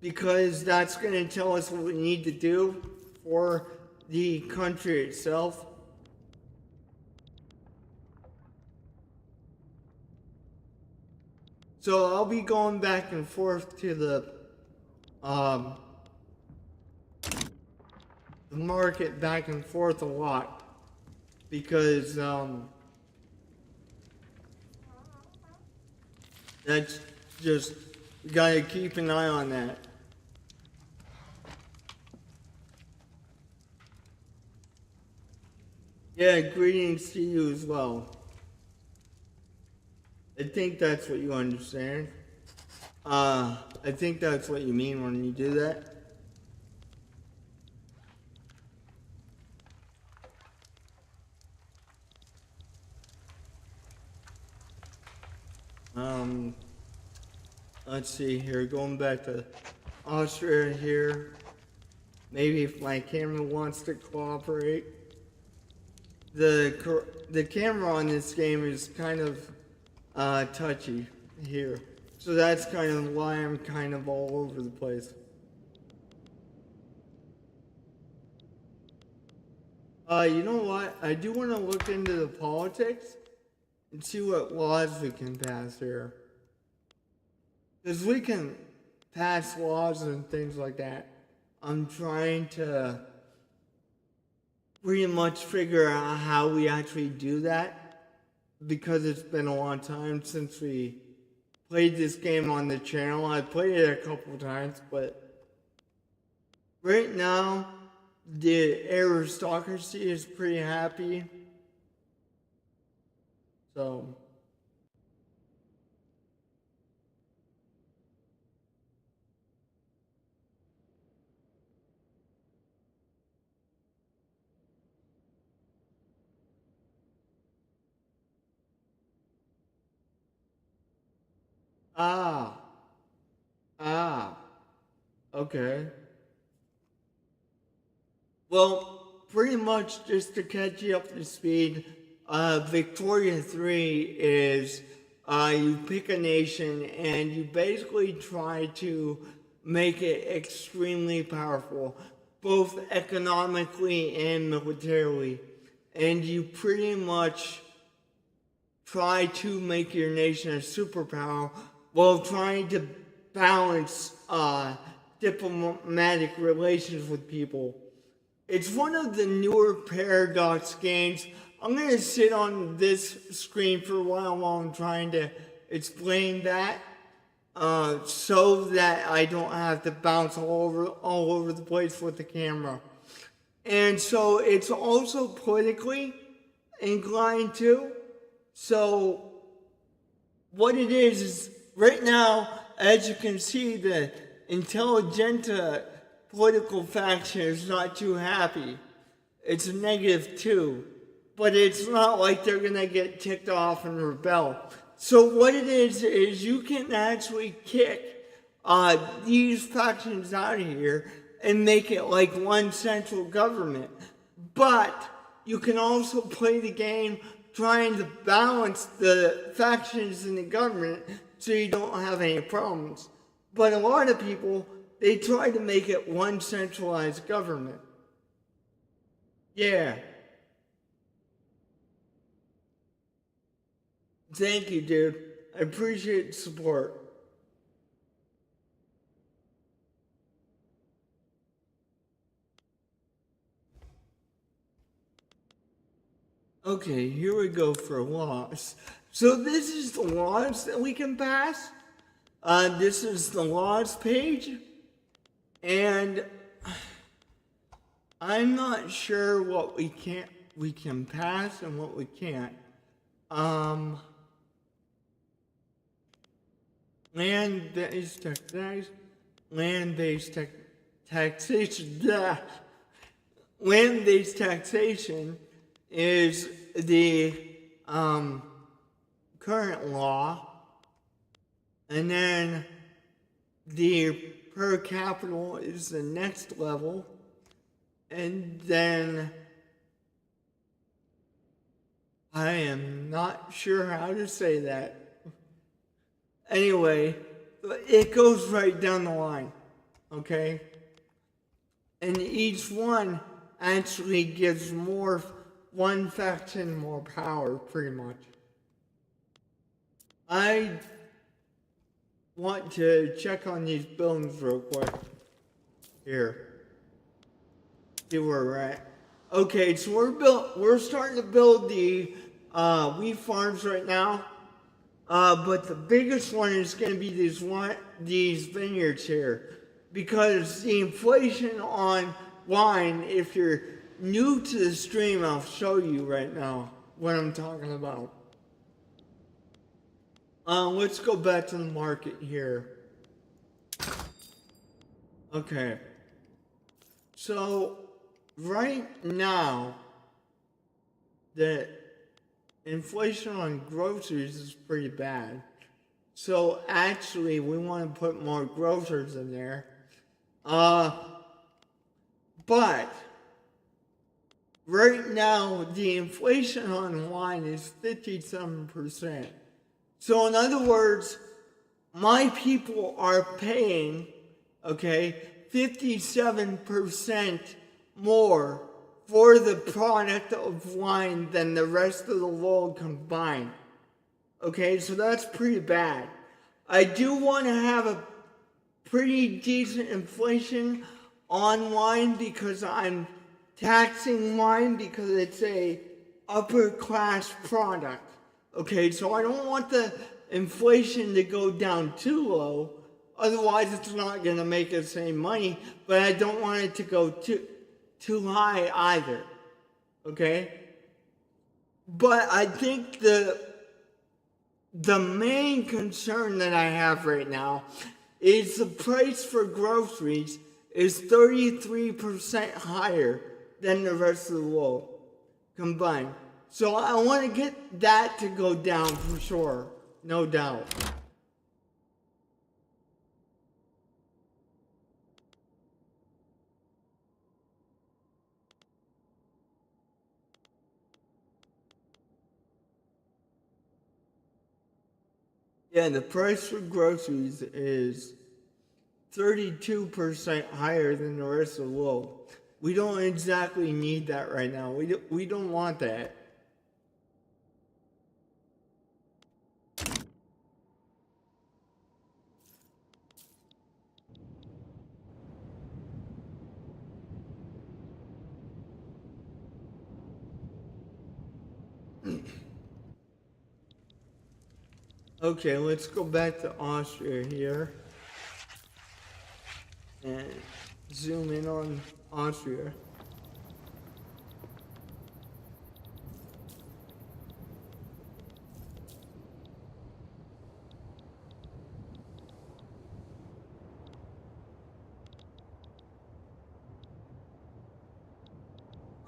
because that's going to tell us what we need to do for the country itself. So I'll be going back and forth to the market back and forth a lot because that's just, you gotta keep an eye on that. Yeah, greetings to you as well. I think that's what you understand. I think that's what you mean when you do that. Let's see here, going back to Austria here. Maybe if my camera wants to cooperate. The camera on this game is kind of touchy here. So that's kind of why I'm kind of all over the place. You know what? I do want to look into the politics and see what laws we can pass here. Because we can pass laws and things like that. I'm trying to pretty much figure out how we actually do that, because it's been a long time since we played this game on the channel. I played it a couple times, but right now the aristocracy is pretty happy. So ah, okay. Well, pretty much just to catch you up to speed, Victoria 3 is you pick a nation and you basically try to make it extremely powerful, both economically and militarily. And you pretty much try to make your nation a superpower while trying to balance diplomatic relations with people. It's one of the newer Paradox games. I'm going to sit on this screen for a while I'm trying to explain that, so that I don't have to bounce all over the place with the camera. And so it's also politically inclined too. So what it is right now, as you can see, the intelligentsia political faction is not too happy. It's a -2, but it's not like they're gonna get ticked off and rebel. So what it is you can actually kick these factions out of here and make it like one central government. But you can also play the game trying to balance the factions in the government so you don't have any problems. But a lot of people, they try to make it one centralized government. Yeah. Thank you, dude. I appreciate the support. Okay, here we go for laws. So this is the laws that we can pass. This is the laws page. And I'm not sure what we can pass and what we can't. Land-based taxation, land-based taxation is the current law, and then the per capita is the next level, and then I am not sure how to say that. Anyway, it goes right down the line, okay? And each one actually gives one faction more power, pretty much. I want to check on these buildings real quick. Here. See where we're at. Okay, so we're starting to build the wheat farms right now. But the biggest one is going to be these vineyards here, because the inflation on wine, if you're new to the stream, I'll show you right now what I'm talking about. Let's go back to the market here. Okay. So, right now, the inflation on groceries is pretty bad. So actually, we want to put more grocers in there. But right now, the inflation on wine is 57%. So in other words, my people are paying, 57% more for the product of wine than the rest of the world combined. Okay, so that's pretty bad. I do want to have a pretty decent inflation on wine because I'm taxing wine because it's a upper class product. Okay, so I don't want the inflation to go down too low. Otherwise, it's not going to make us any money, but I don't want it to go too high either, okay? But I think the main concern that I have right now is the price for groceries is 33% higher than the rest of the world combined. So I want to get that to go down for sure, no doubt. Yeah, the price for groceries is 32% higher than the rest of the world. We don't exactly need that right now. We don't want that. Okay, let's go back to Austria here and zoom in on Austria.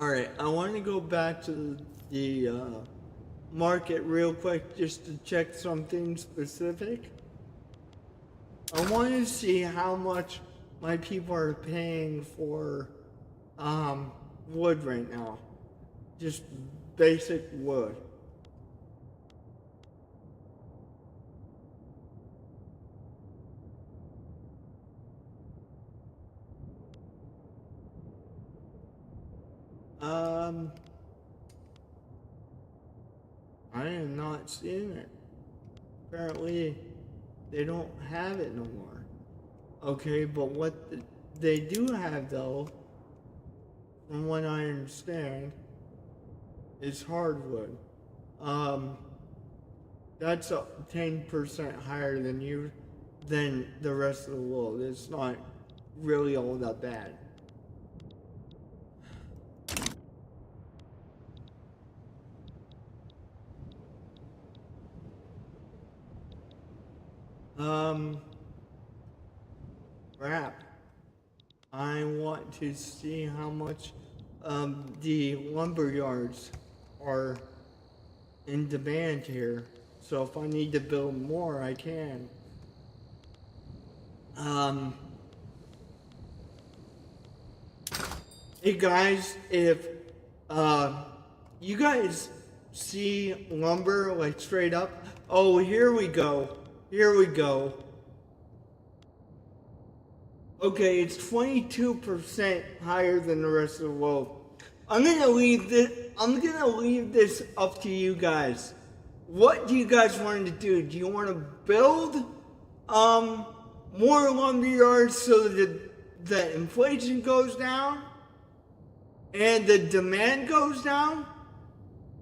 Alright, I want to go back to the market real quick just to check something specific. I want to see how much my people are paying for wood right now. Just basic wood. I am not seeing it. Apparently, they don't have it no more. Okay, but what they do have though, from what I understand, is hardwood. That's 10% higher than the rest of the world. It's not really all that bad. Crap. I want to see how much the lumber yards are in demand here. So if I need to build more, I can. Hey guys, if you guys see lumber like straight up, oh, here we go. Here we go. Okay, it's 22% higher than the rest of the world. I'm gonna leave this up to you guys. What do you guys want to do? Do you want to build more lumber yards so that the inflation goes down and the demand goes down?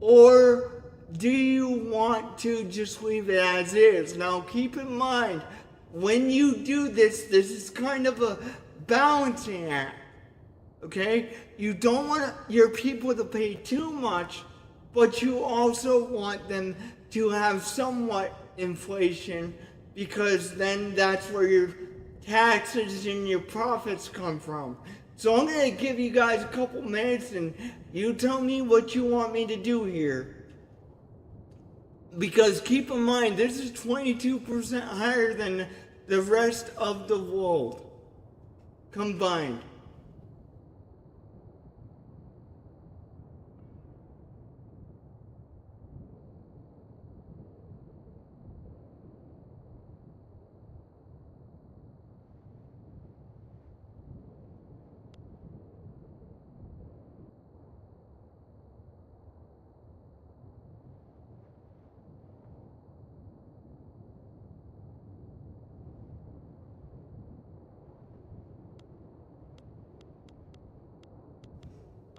Or do you want to just leave it as is? Now keep in mind, when you do this, this is kind of a balancing act, okay? You don't want your people to pay too much, but you also want them to have somewhat inflation, because then that's where your taxes and your profits come from. So I'm going to give you guys a couple minutes and you tell me what you want me to do here. Because keep in mind, this is 22% higher than the rest of the world combined.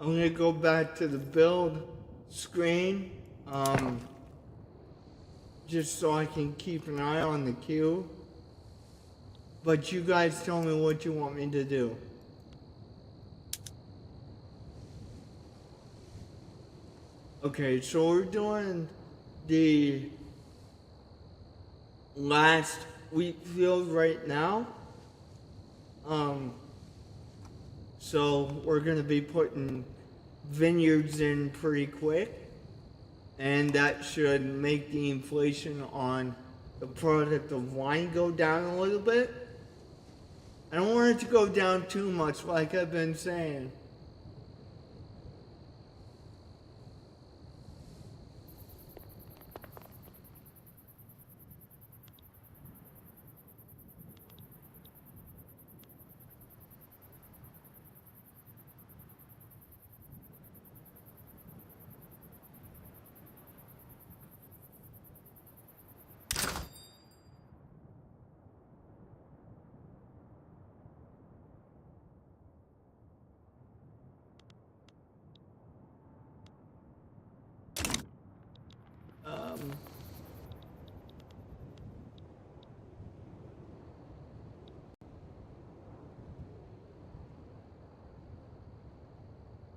I'm going to go back to the build screen, just so I can keep an eye on the queue. But you guys tell me what you want me to do. Okay, so we're doing the last wheat field right now. So we're gonna be putting vineyards in pretty quick, and that should make the inflation on the product of wine go down a little bit. I don't want it to go down too much, like I've been saying.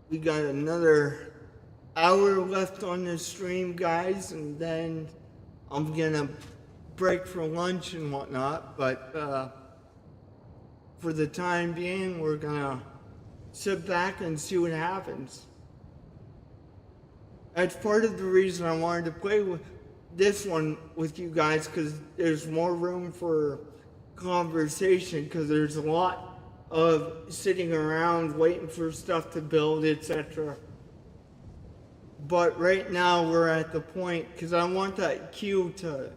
We got another hour left on this stream, guys, and then I'm gonna break for lunch and whatnot, but for the time being, we're gonna sit back and see what happens. That's part of the reason I wanted to play with this one with you guys, because there's more room for conversation, because there's a lot of sitting around waiting for stuff to build, etc. But right now we're at the point, because I want that queue to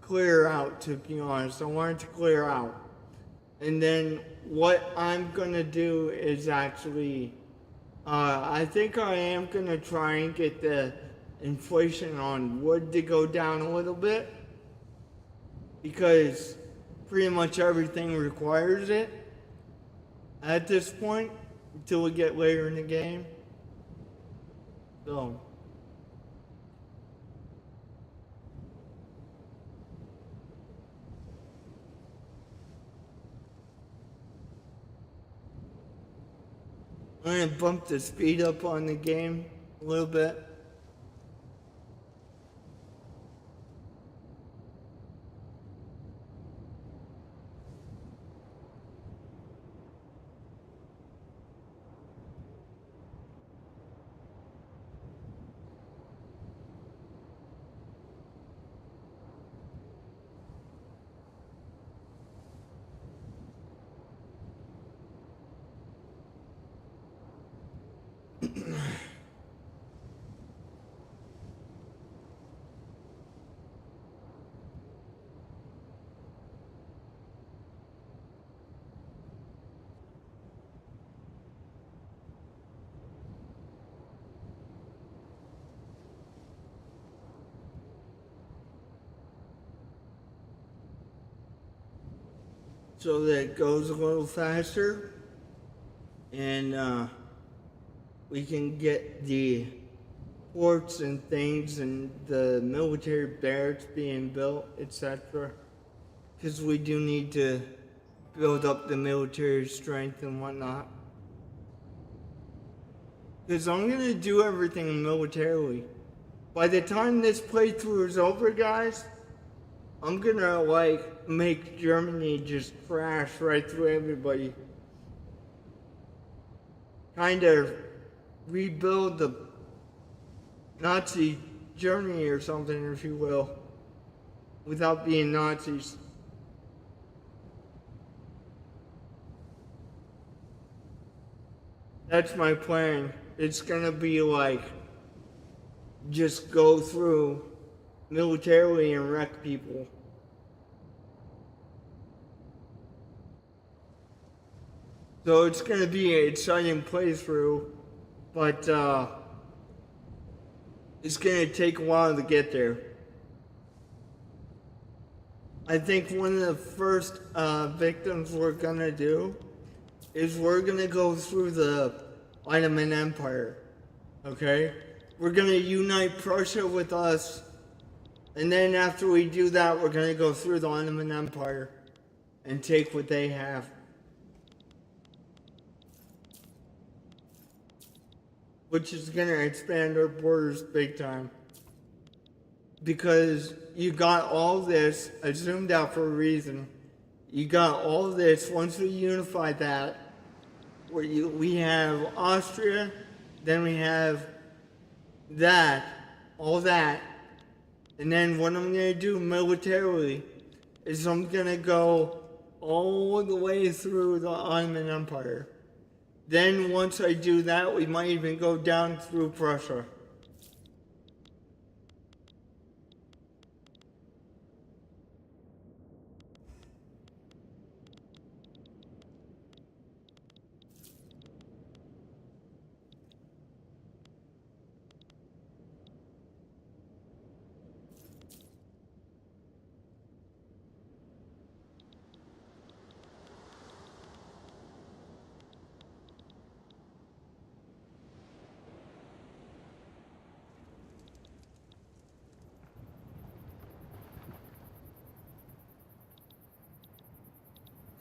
clear out, to be honest. I want it to clear out. And then what I'm going to do is actually, I think I am going to try and get the inflation on wood to go down a little bit, because pretty much everything requires it at this point until we get later in the game. So I'm gonna bump the speed up on the game a little bit. So that it goes a little faster, and we can get the ports and things and the military barracks being built, etc. Because we do need to build up the military strength and whatnot. Because I'm gonna do everything militarily. By the time this playthrough is over, guys, I'm gonna make Germany just crash right through everybody. Kind of rebuild the Nazi Germany or something, if you will, without being Nazis. That's my plan. It's gonna be just go through militarily and wreck people. So it's gonna be an exciting playthrough, but it's gonna take a while to get there. I think one of the first victims we're gonna do is we're gonna go through the Ottoman Empire, okay? We're gonna unite Prussia with us, and then after we do that, we're gonna go through the Ottoman Empire and take what they have. Which is gonna expand our borders big time. Because you got all this, I zoomed out for a reason. You got all this, once we unify that, we have Austria, then we have that, all that, and then what I'm gonna do militarily is I'm gonna go all the way through the Ottoman Empire. Then once I do that, we might even go down through Prussia.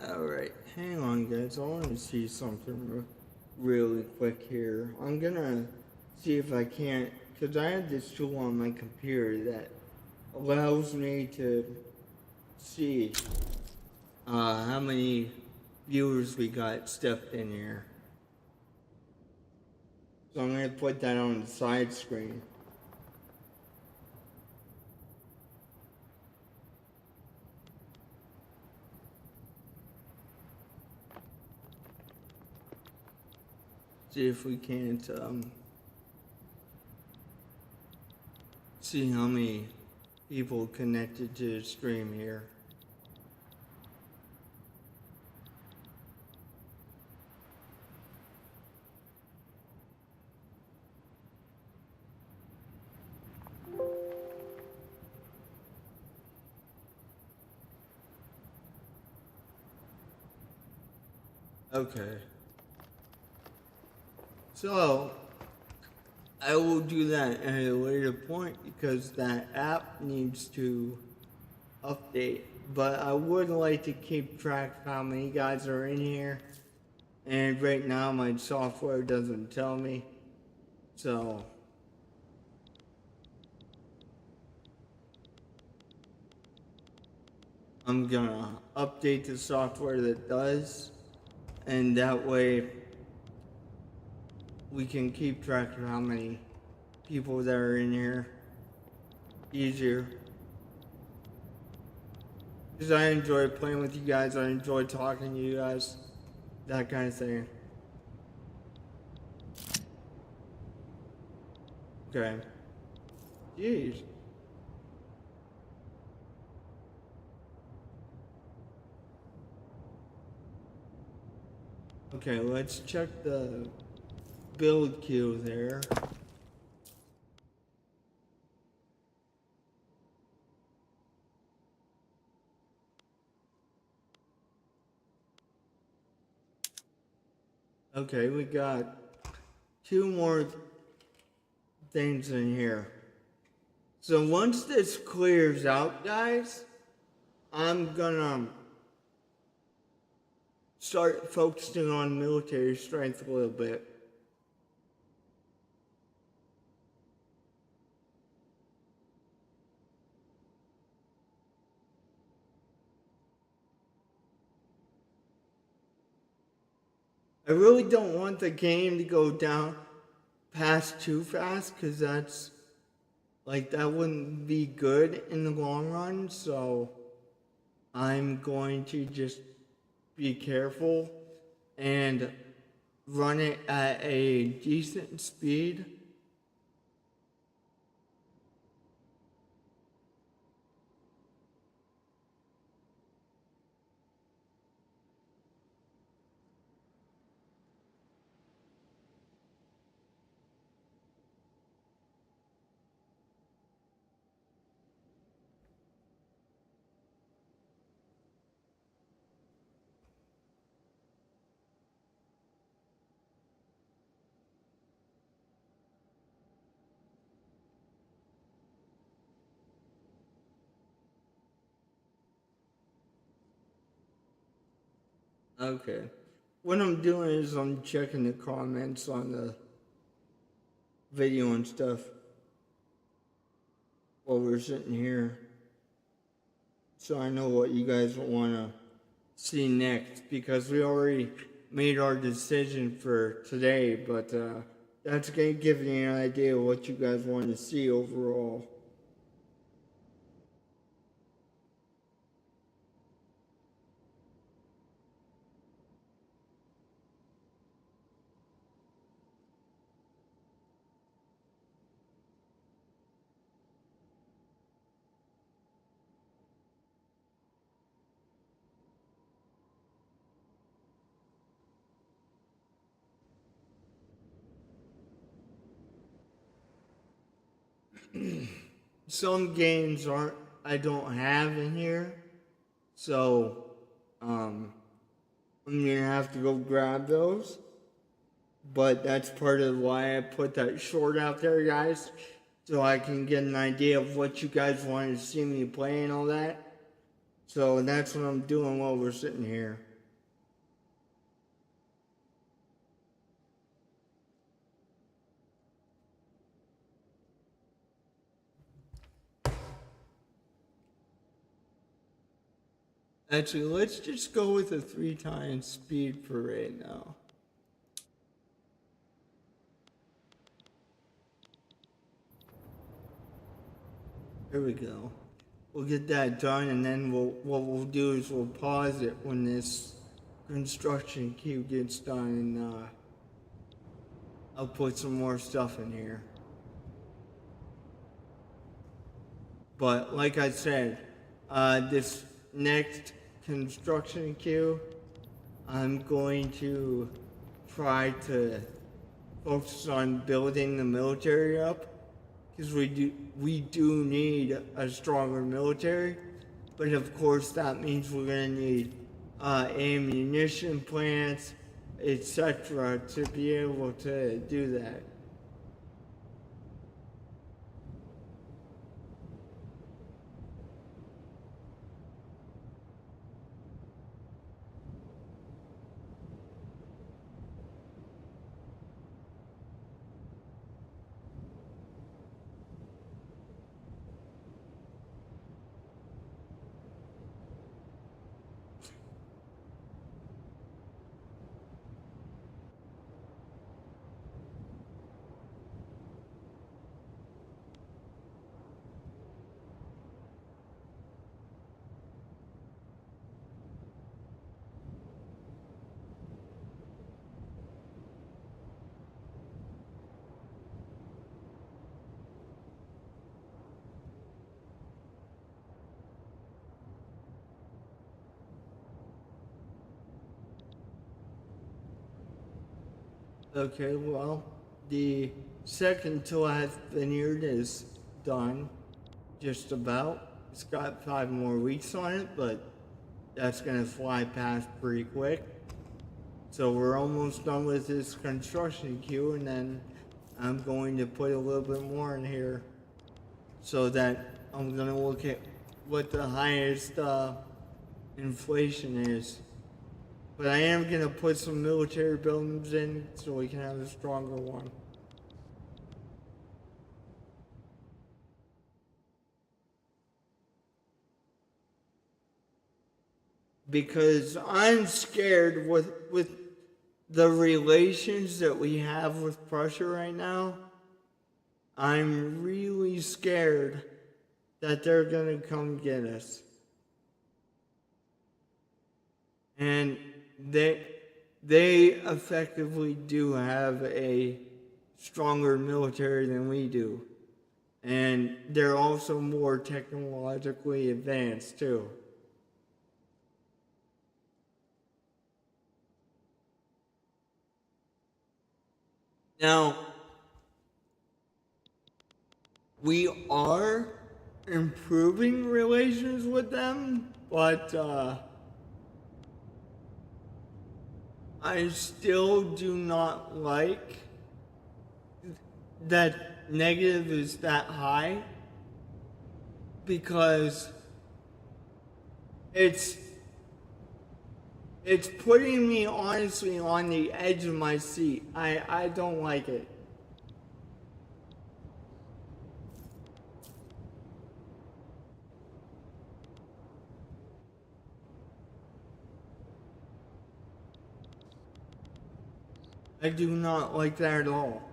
Alright, hang on guys, I want to see something really quick here. I'm gonna see if I can't, because I have this tool on my computer that allows me to see how many viewers we got stuffed in here. So I'm gonna put that on the side screen. See if we can't see how many people connected to the stream here. Okay. So, I will do that at a later point because that app needs to update. But I would like to keep track of how many guys are in here and right now my software doesn't tell me. So I'm gonna update the software that does, and that way we can keep track of how many people that are in here easier. Because I enjoy playing with you guys, I enjoy talking to you guys, that kind of thing. Okay. Jeez. Okay, let's check the build queue there. Okay, we got 2 more things in here. So once this clears out, guys, I'm gonna start focusing on military strength a little bit. I really don't want the game to go down past too fast, because that's like, that wouldn't be good in the long run. So I'm going to just be careful and run it at a decent speed. Okay. What I'm doing is I'm checking the comments on the video and stuff while we're sitting here, so I know what you guys want to see next, because we already made our decision for today, but that's going to give you an idea of what you guys want to see overall. Some games I don't have in here, so I'm gonna have to go grab those. But that's part of why I put that short out there, guys, so I can get an idea of what you guys want to see me play and all that. So that's what I'm doing while we're sitting here. Actually, let's just go with the 3 times speed for right now. There we go. We'll get that done, and then what we'll do is we'll pause it when this construction queue gets done, and I'll put some more stuff in here. But like I said, this next construction queue, I'm going to try to focus on building the military up, because we do need a stronger military. But of course, that means we're gonna need ammunition plants, etc., to be able to do that. Okay, well, the second to last vineyard is done, just about. It's got 5 more weeks on it, but that's gonna fly past pretty quick. So we're almost done with this construction queue, and then I'm going to put a little bit more in here so that I'm gonna look at what the highest inflation is. But I am gonna put some military buildings in so we can have a stronger one. Because I'm scared with the relations that we have with Prussia right now. I'm really scared that they're gonna come get us. And they effectively do have a stronger military than we do. And they're also more technologically advanced too. Now, we are improving relations with them, but I still do not like that negative is that high, because it's putting me honestly on the edge of my seat. I don't like it. I do not like that at all.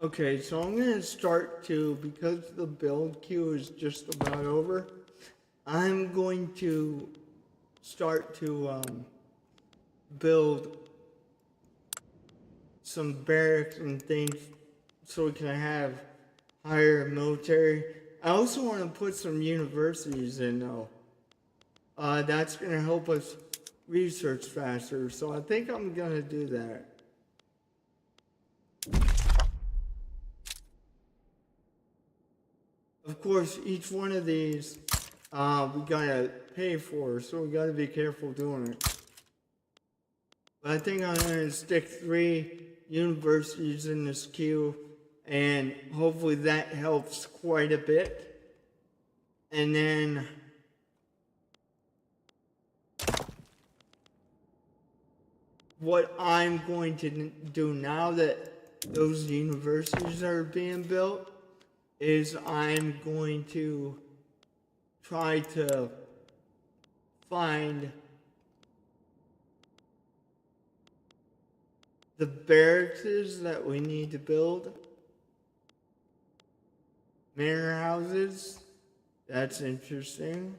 Okay, so I'm gonna start to, because the build queue is just about over, I'm going to start to build some barracks and things so we can have higher military. I also want to put some universities in though. That's gonna help us research faster, so I think I'm gonna do that. Of course, each one of these we gotta pay for, so we gotta be careful doing it. But I think I'm gonna stick 3 universities in this queue, and hopefully that helps quite a bit. And then what I'm going to do now that those universities are being built is I'm going to try to find the barracks that we need to build. Manor houses, that's interesting.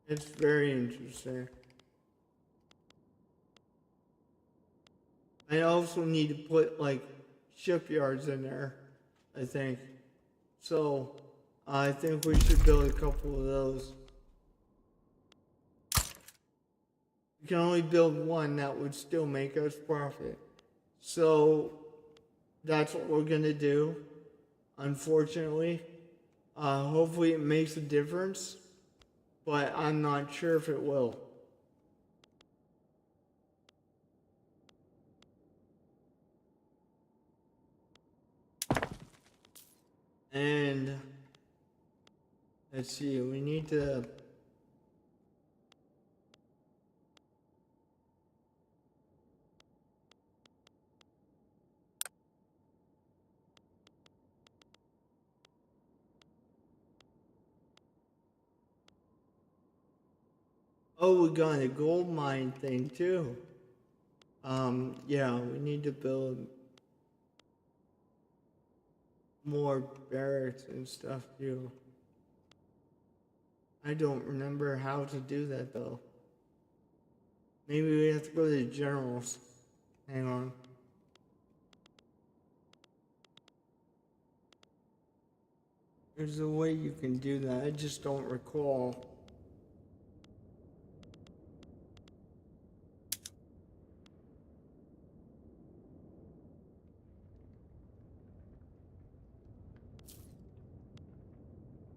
It's very interesting. I also need to put like shipyards in there, I think. So I think we should build a couple of those. We can only build one, that would still make us profit. So that's what we're gonna do, unfortunately. Hopefully it makes a difference, but I'm not sure if it will. And let's see, we need to we got a gold mine thing too. Yeah, we need to build more barracks and stuff too. I don't remember how to do that though. Maybe we have to go to the generals. Hang on. There's a way you can do that. I just don't recall.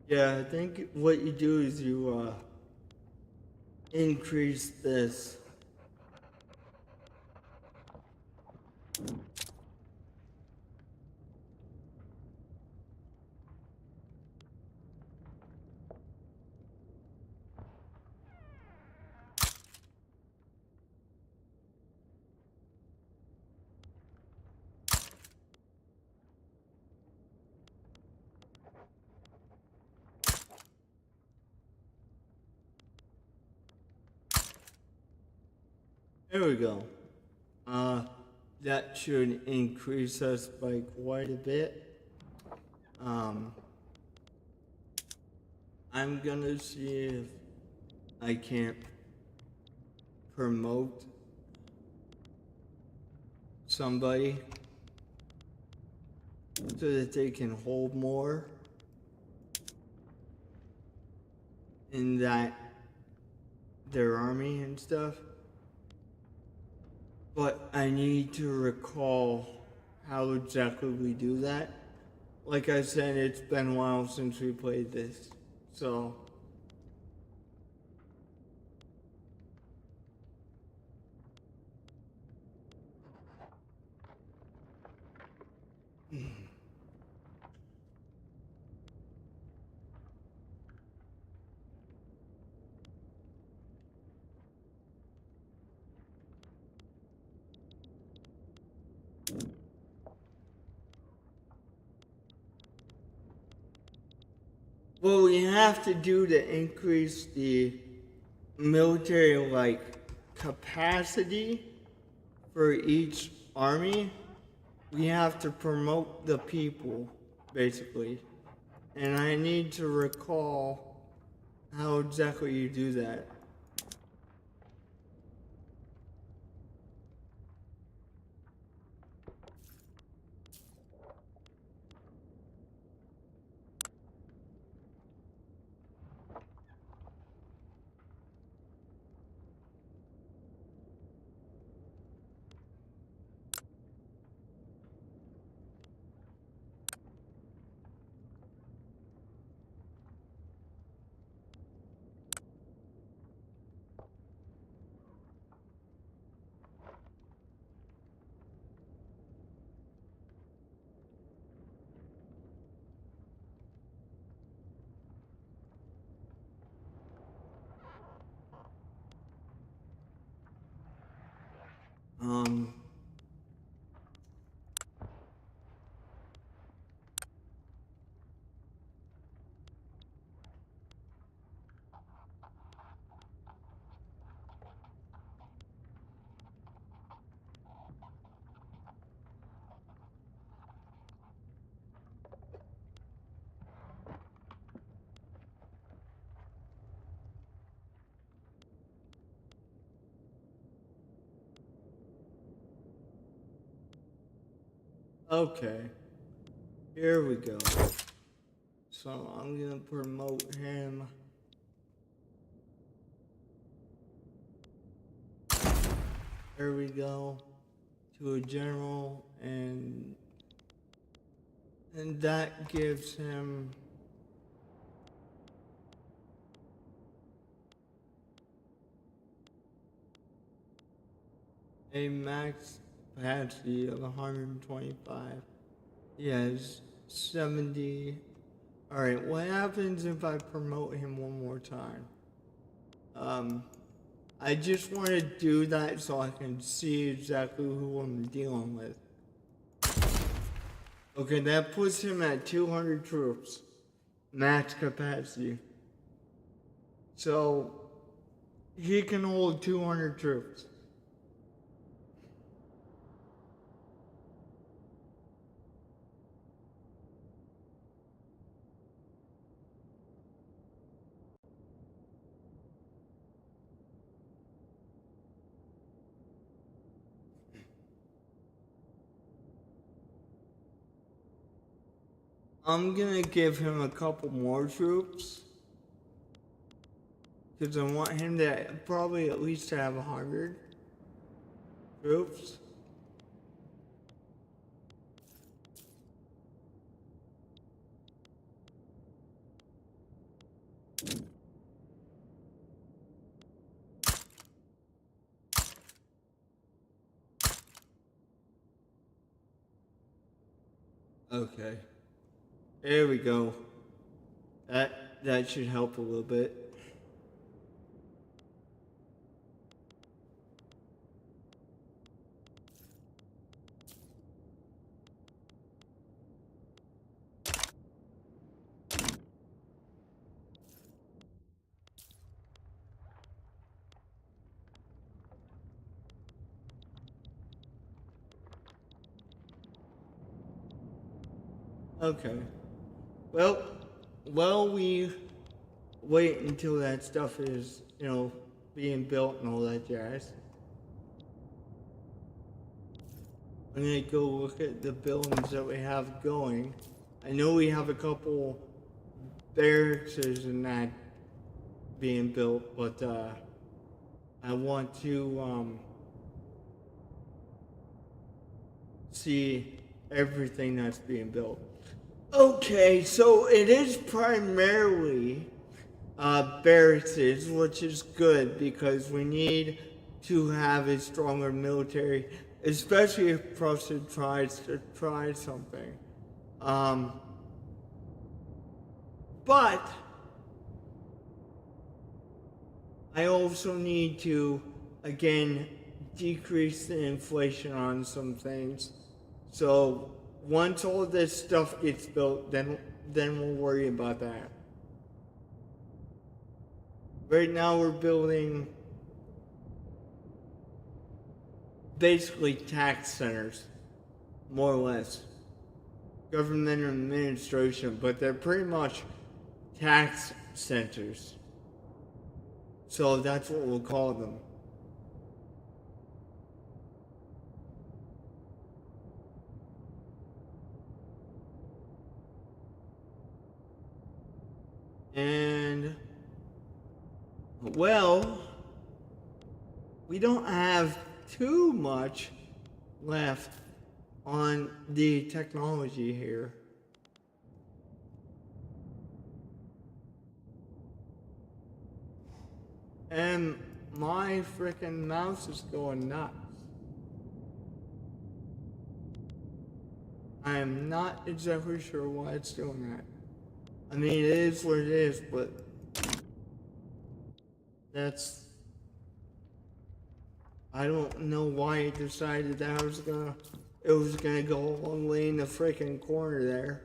Yeah, I think what you do is you increase this. There we go. That should increase us by quite a bit. I'm gonna see if I can't promote somebody so that they can hold more in their army and stuff. But I need to recall how exactly we do that. Like I said, it's been a while since we played this, so. What we have to do to increase the military capacity for each army, we have to promote the people, basically. And I need to recall how exactly you do that. Okay, here we go. So I'm gonna promote him. There we go, to a general, and that gives him a max capacity of 125. He has 70. Alright, what happens if I promote him one more time? I just want to do that so I can see exactly who I'm dealing with. Okay, that puts him at 200 troops. Max capacity. So, he can hold 200 troops. I'm gonna give him a couple more troops. Because I want him to probably at least have 100 troops. Okay. There we go. That should help a little bit. Okay. Well, we wait until that stuff is, being built and all that jazz. I'm gonna go look at the buildings that we have going. I know we have a couple barracks and that being built, but I want to see everything that's being built. Okay, so it is primarily barracks, which is good because we need to have a stronger military, especially if Prussia tries to try something. But I also need to, again, decrease the inflation on some things. So once all this stuff gets built, then we'll worry about that. Right now we're building basically tax centers, more or less. Government administration, but they're pretty much tax centers. So that's what we'll call them. And, well, we don't have too much left on the technology here. And my freaking mouse is going nuts. I am not exactly sure why it's doing that. I mean, it is what it is, but I don't know why it decided that it was gonna go all the way in the freaking corner there.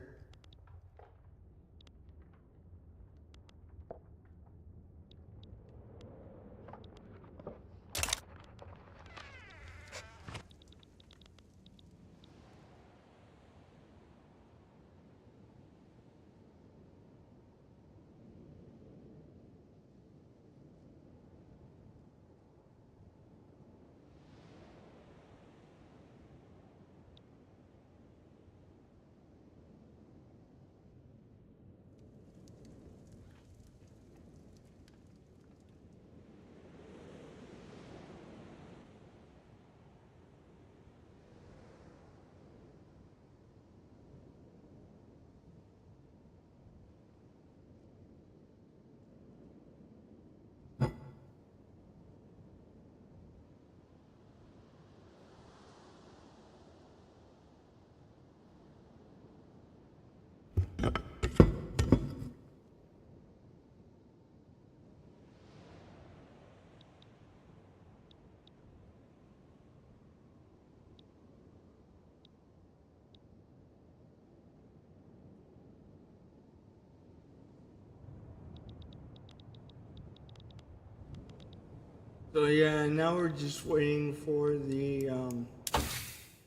So yeah, now we're just waiting for the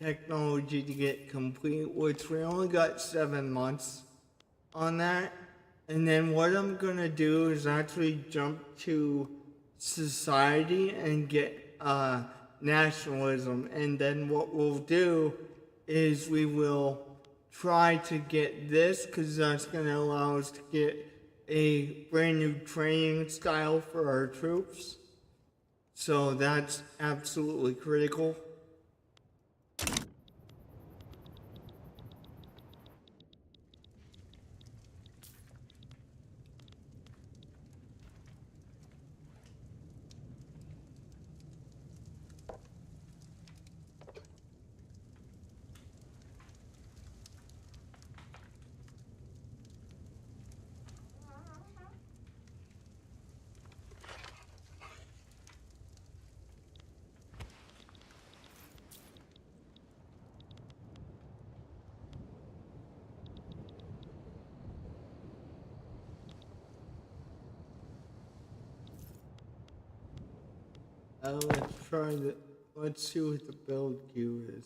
technology to get complete, which we only got 7 months on that. And then what I'm gonna do is actually jump to society and get nationalism. And then what we'll do is we will try to get this because that's going to allow us to get a brand new training style for our troops. So that's absolutely critical. Let's see what the build queue is.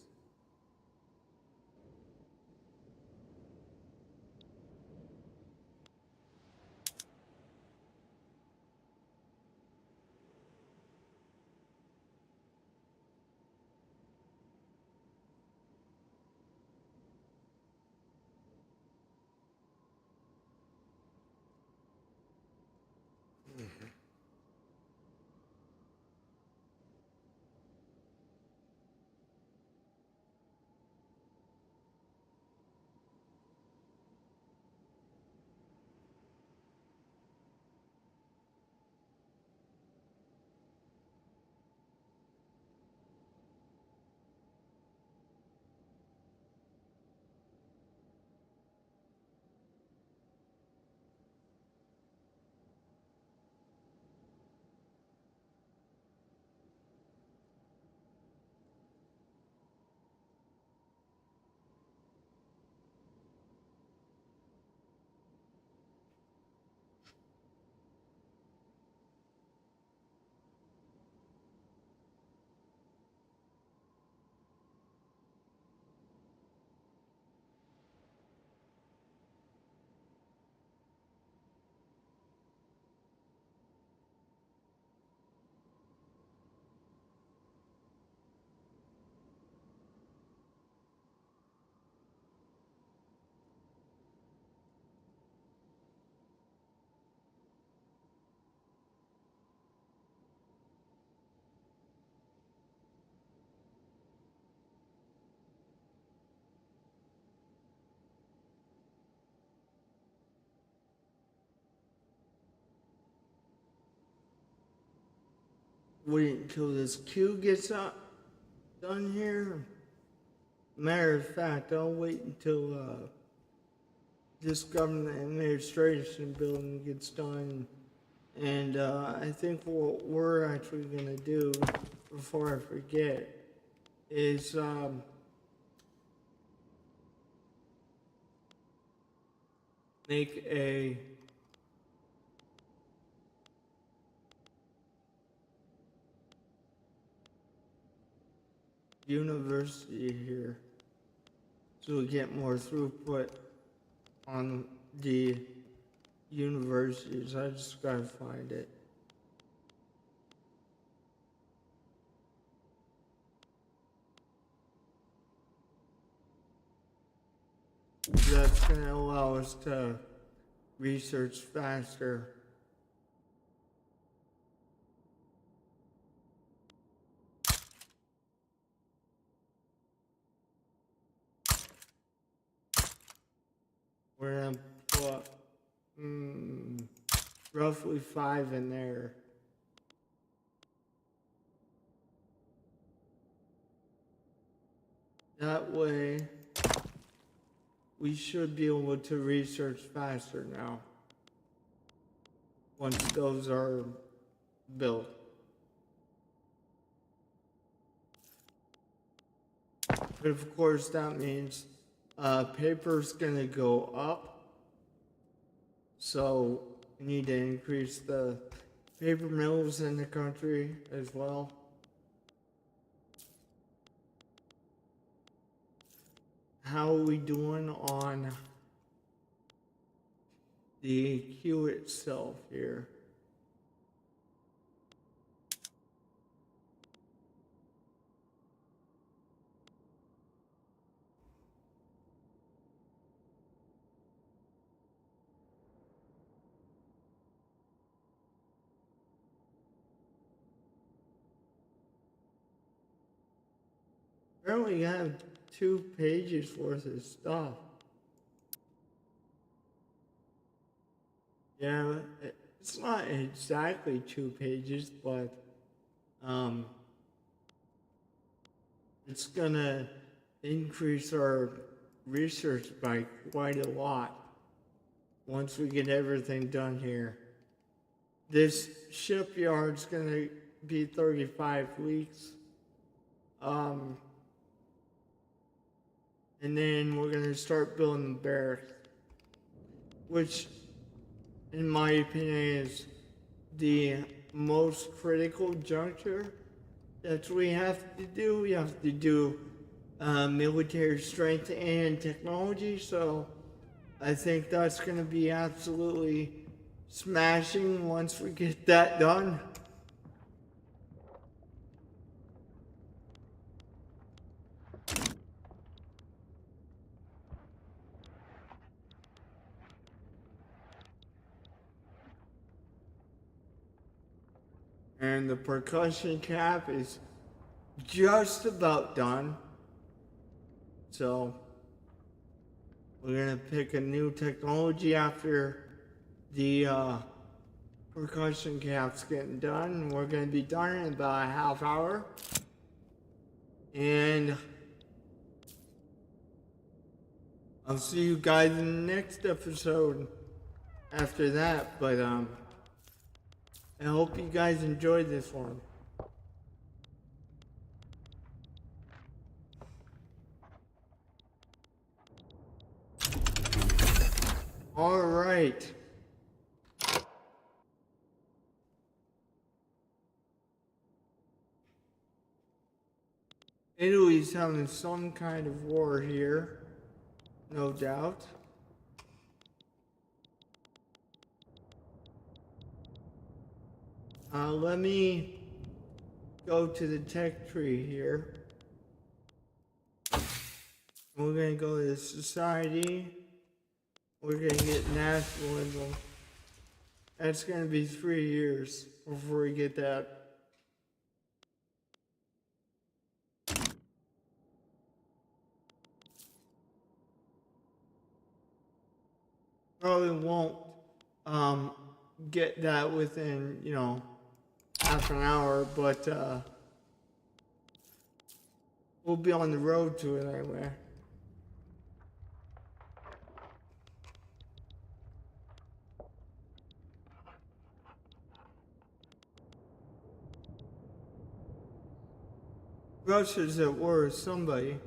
Wait until this queue gets up done here. Matter of fact, I'll wait until this government administration building gets done. And I think what we're actually gonna do, before I forget, is make a university here so we get more throughput on the universities. I just gotta find it. That's gonna allow us to research faster. We're gonna put roughly 5 in there. That way, we should be able to research faster now, once those are built. But of course, that means paper's gonna go up, so we need to increase the paper mills in the country as well. How are we doing on the queue itself here? Apparently, I have 2 pages worth of stuff. Yeah, it's not exactly 2 pages, but it's gonna increase our research by quite a lot once we get everything done here. This shipyard's gonna be 35 weeks. And then we're gonna start building the barracks, which in my opinion is the most critical juncture that we have to do. We have to do military strength and technology, so I think that's gonna be absolutely smashing once we get that done. And the percussion cap is just about done. So we're gonna pick a new technology after the percussion cap's getting done. We're gonna be done in about a half hour. And I'll see you guys in the next episode after that. But I hope you guys enjoyed this one. All right. Italy's having some kind of war here, no doubt. Let me go to the tech tree here. We're gonna go to society. We're gonna get nationalism. That's gonna be 3 years before we get that. Probably won't get that within, half an hour, but we'll be on the road to it anyway. Russia's at war with somebody.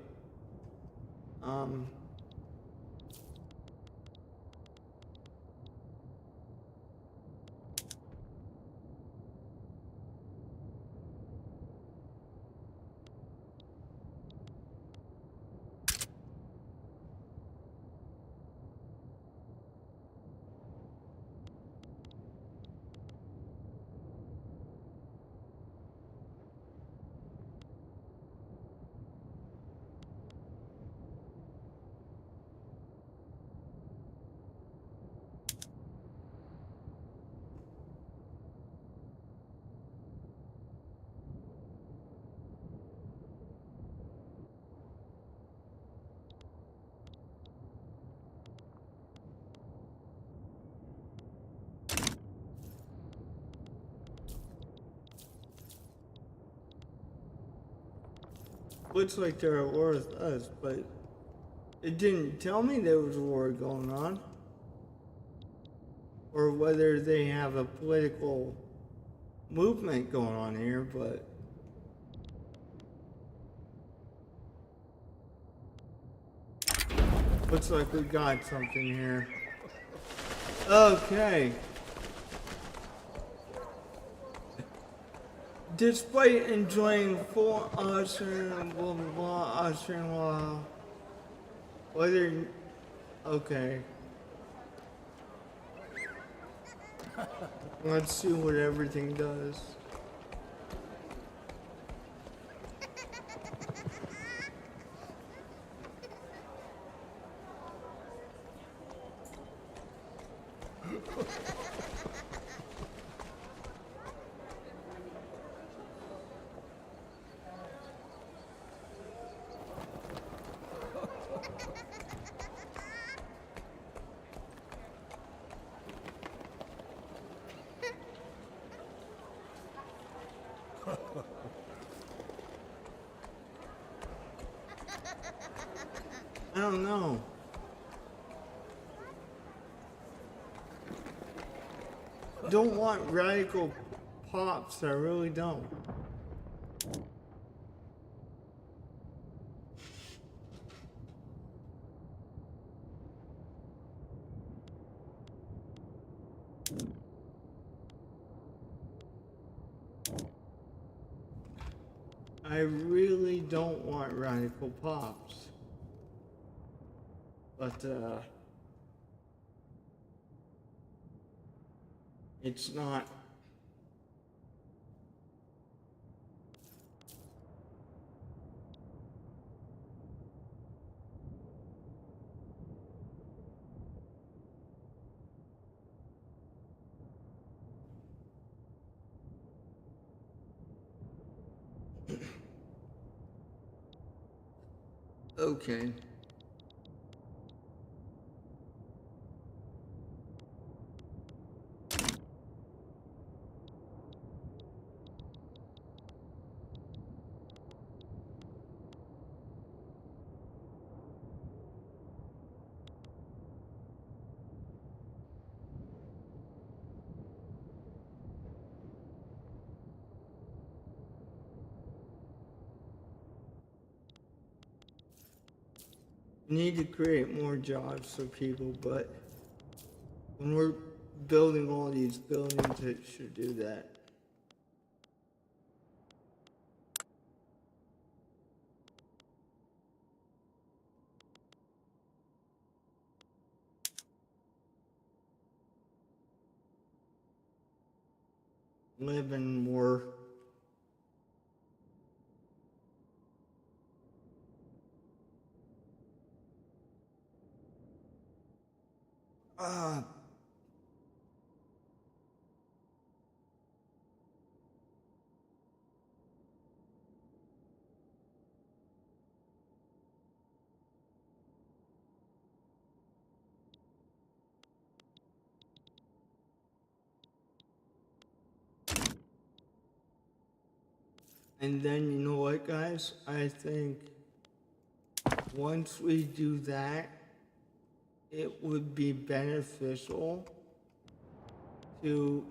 Looks like they're at war with us, but it didn't tell me there was a war going on. Or whether they have a political movement going on here, but looks like we got something here. Okay. Despite enjoying full Austrian, blah blah blah, Austrian law, whether, okay. Let's see what everything does. I don't know. Don't want radical pops, I really don't. I really don't want radical pops. But, it's not. Okay. We need to create more jobs for people, but when we're building all these buildings, it should do that. Live in more. Ah. And then, you know what, guys? I think once we do that, it would be beneficial to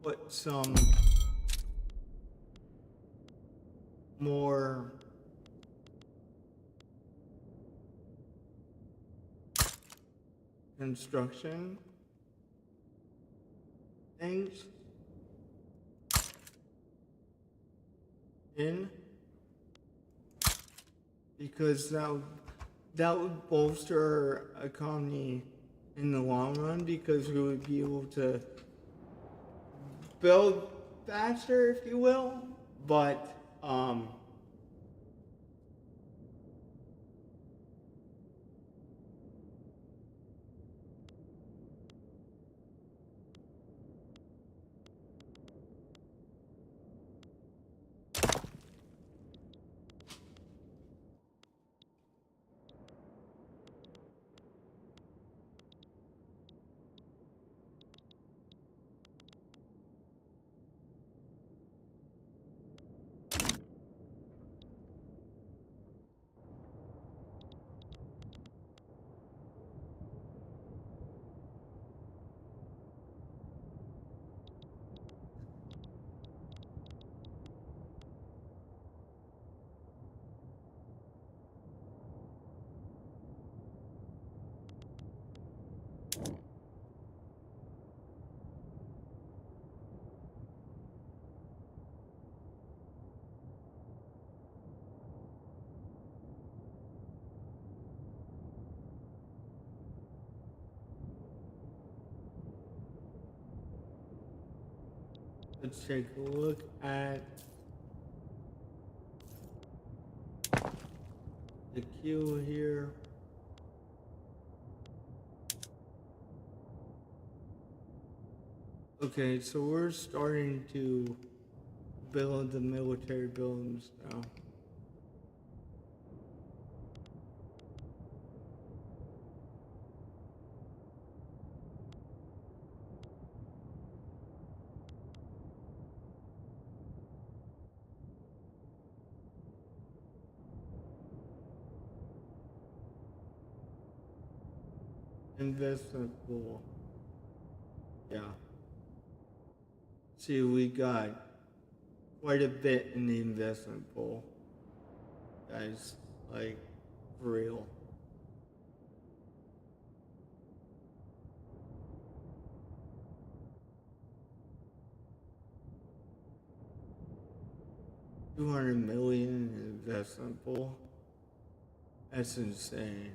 put some more construction things in, because that would bolster our economy in the long run, because we would be able to build faster, if you will, but let's take a look at the queue here. Okay, so we're starting to build the military buildings now. investment pool. Yeah. See, we got quite a bit in the investment pool. Guys, like, for real. $200 million in investment pool. That's insane.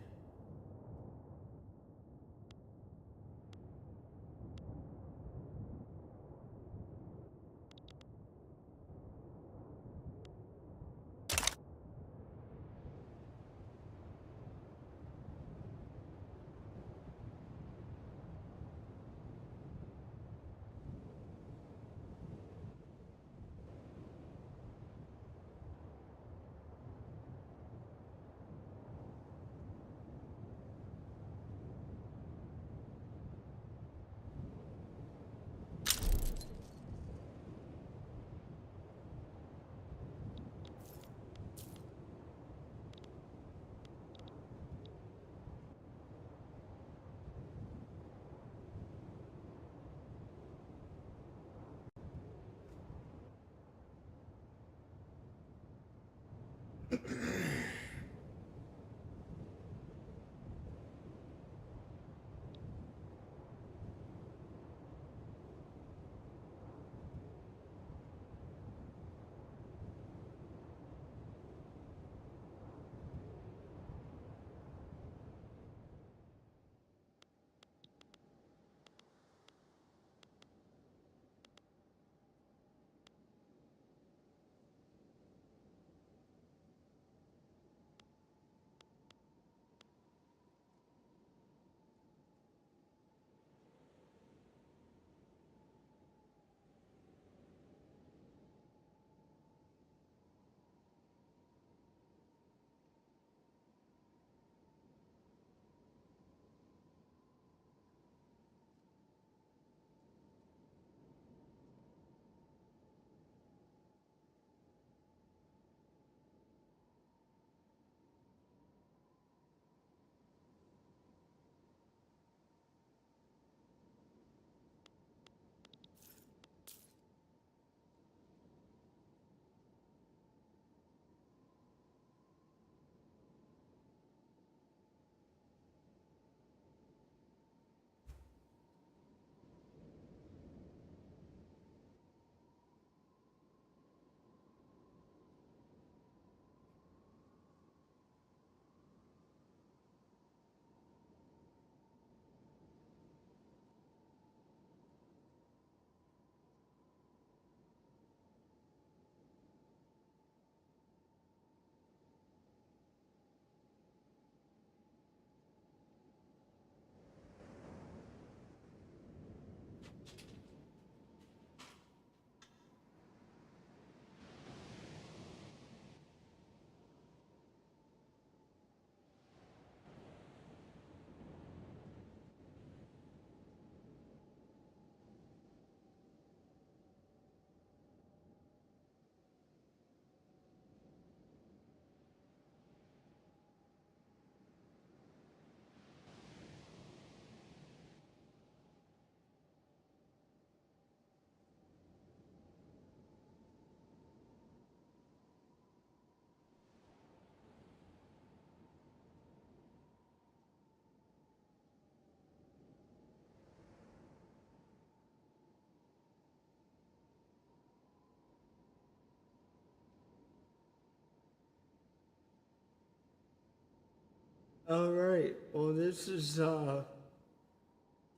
Alright, well, this is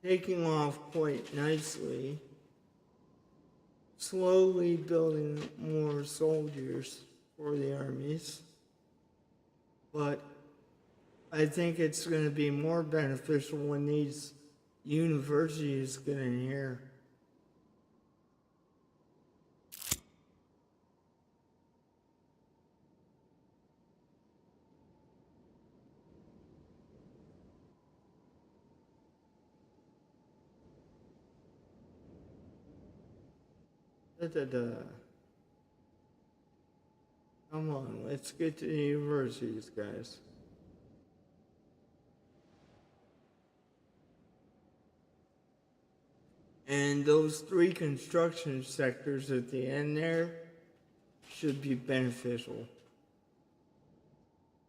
taking off quite nicely. Slowly building more soldiers for the armies. But I think it's going to be more beneficial when these universities get in here. Da-da-da. Come on, let's get to the universities, guys. And those 3 construction sectors at the end there should be beneficial.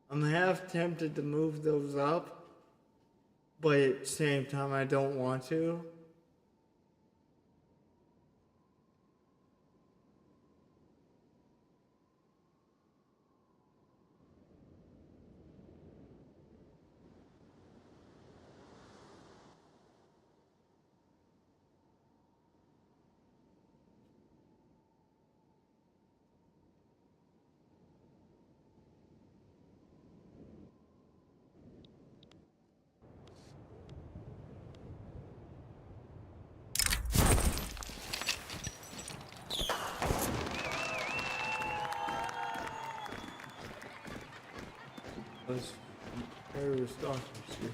I'm half tempted to move those up, but at the same time I don't want to. Those terrorist officers here.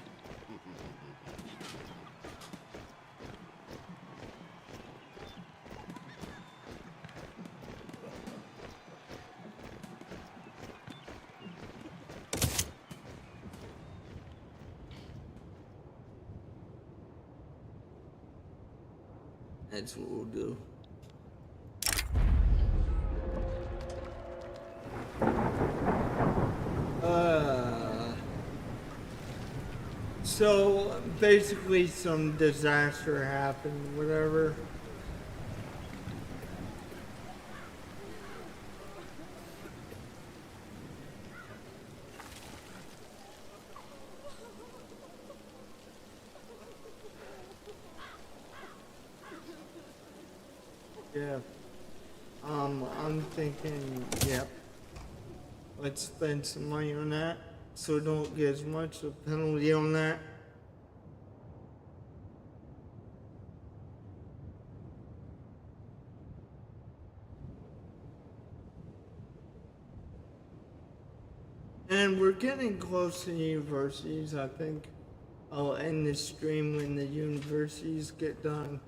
That's what we'll do. So basically some disaster happened, whatever. Yeah. I'm thinking, yep. Let's spend some money on that, so don't get as much of a penalty on that. And we're getting close to universities. I think I'll end this stream when the universities get done.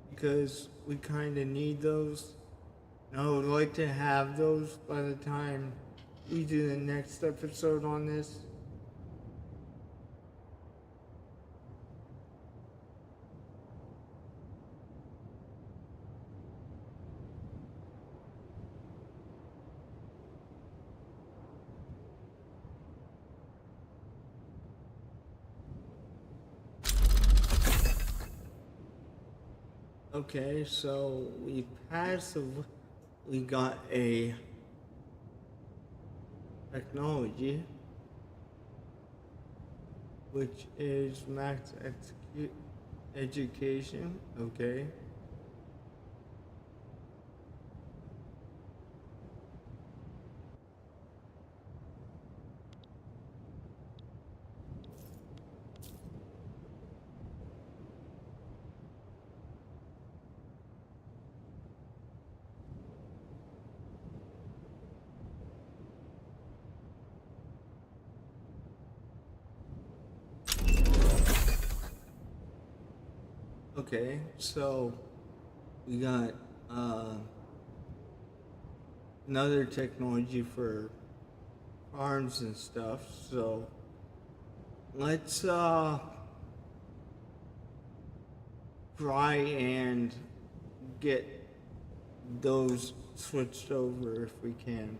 Because we kind of need those. And I would like to have those by the time we do the next episode on this. Okay, so we got a technology, which is max education, okay. Okay, so we got another technology for farms and stuff, so let's try and get those switched over if we can.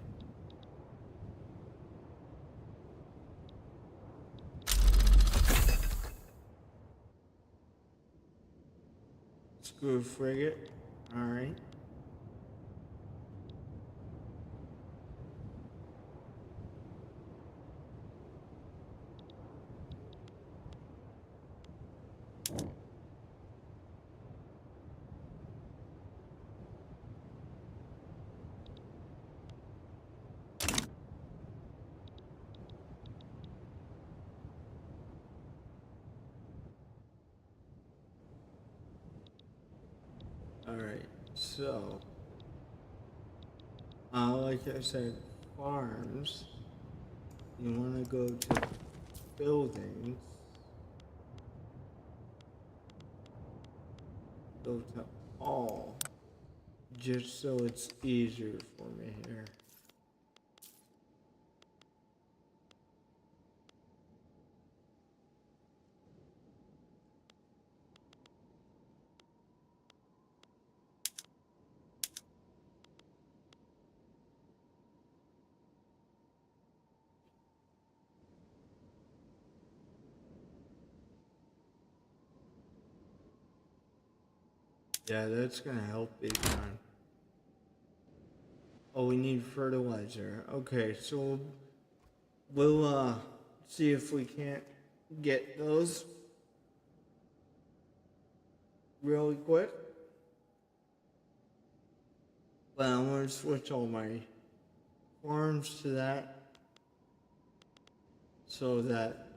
Screw frigate, alright. Alright, so, like I said, farms, you want to go to buildings, go to all, just so it's easier for me here. Yeah, that's gonna help big time. Oh, we need fertilizer. Okay, so we'll see if we can't get those really quick. But I'm gonna switch all my farms to that so that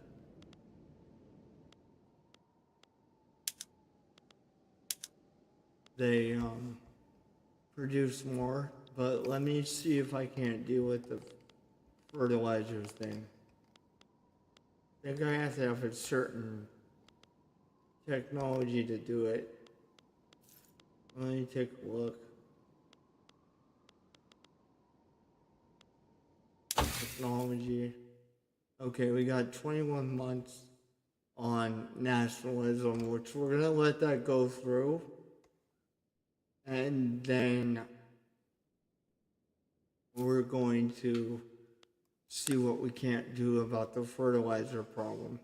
they produce more. But let me see if I can't deal with the fertilizer thing. I think I have to have a certain technology to do it. Let me take a look. Technology. Okay, we got 21 months on nationalism, which we're gonna let that go through. And then we're going to see what we can't do about the fertilizer problem.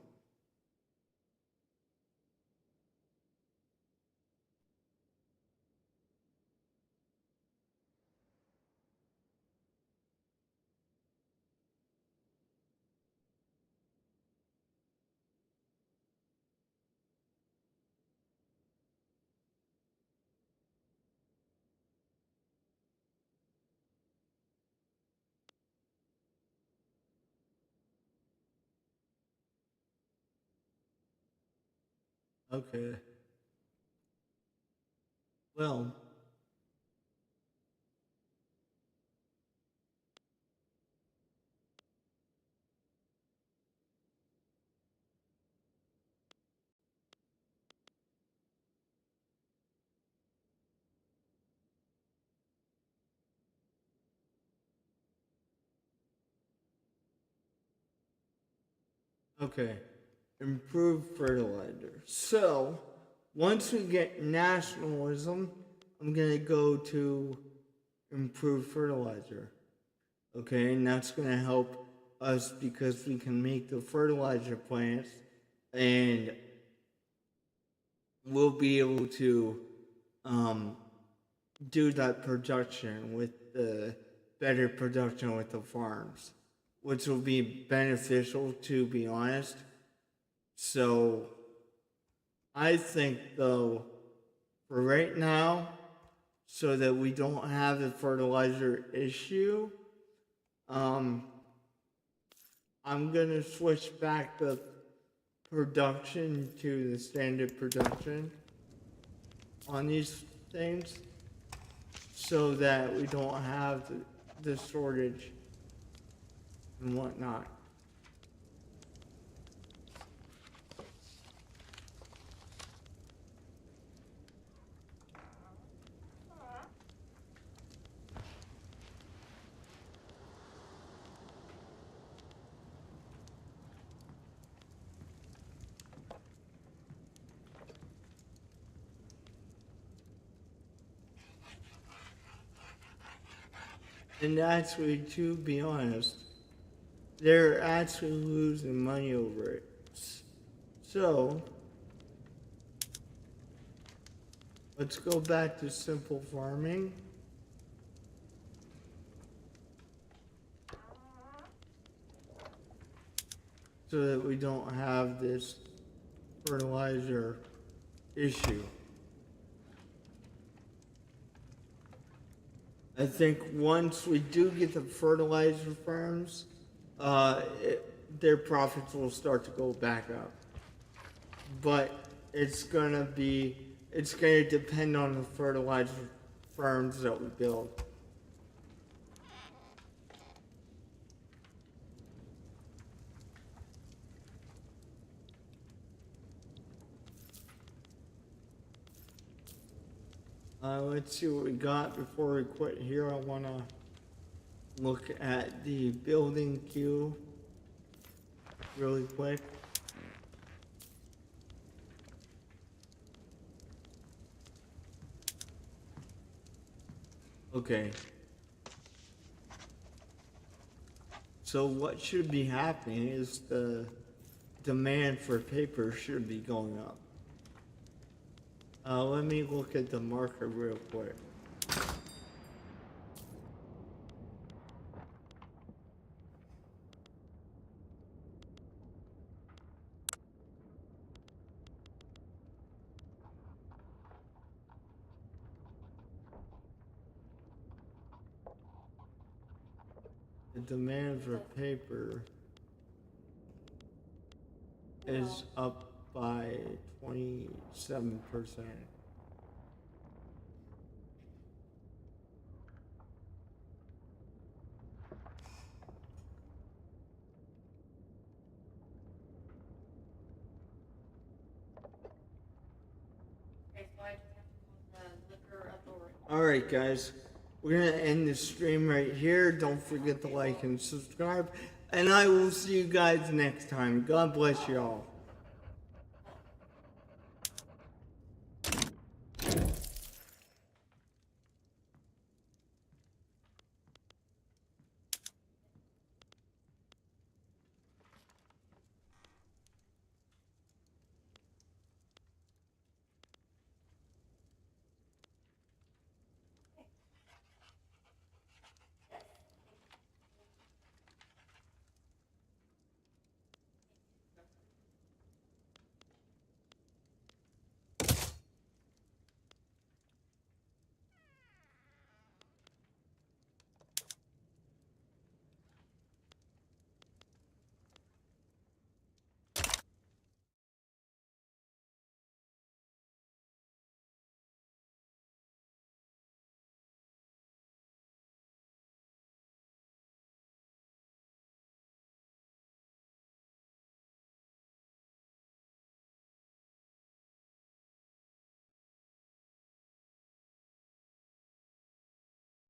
Okay. Well, okay. Improve fertilizer. So, once we get nationalism, I'm gonna go to improve fertilizer. Okay, and that's gonna help us because we can make the fertilizer plants and we'll be able to um, do that production with the better production with the farms, which will be beneficial to be honest. So I think though, for right now, so that we don't have the fertilizer issue, um, I'm gonna switch back the production to the standard production on these things so that we don't have the shortage and whatnot. And actually, to be honest, they're actually losing money over it. So, let's go back to simple farming. So that we don't have this fertilizer issue. I think once we do get the fertilizer farms, their profits will start to go back up. But it's gonna depend on the fertilizer farms that we build. Let's see what we got before we quit here. I wanna look at the building queue really quick. Okay. So what should be happening is the demand for paper should be going up. Let me look at the marker real quick. The demand for paper is up by 27%. Okay, so I just have to call the liquor authority. Alright guys, we're gonna end the stream right here. Don't forget to like and subscribe. And I will see you guys next time. God bless you all.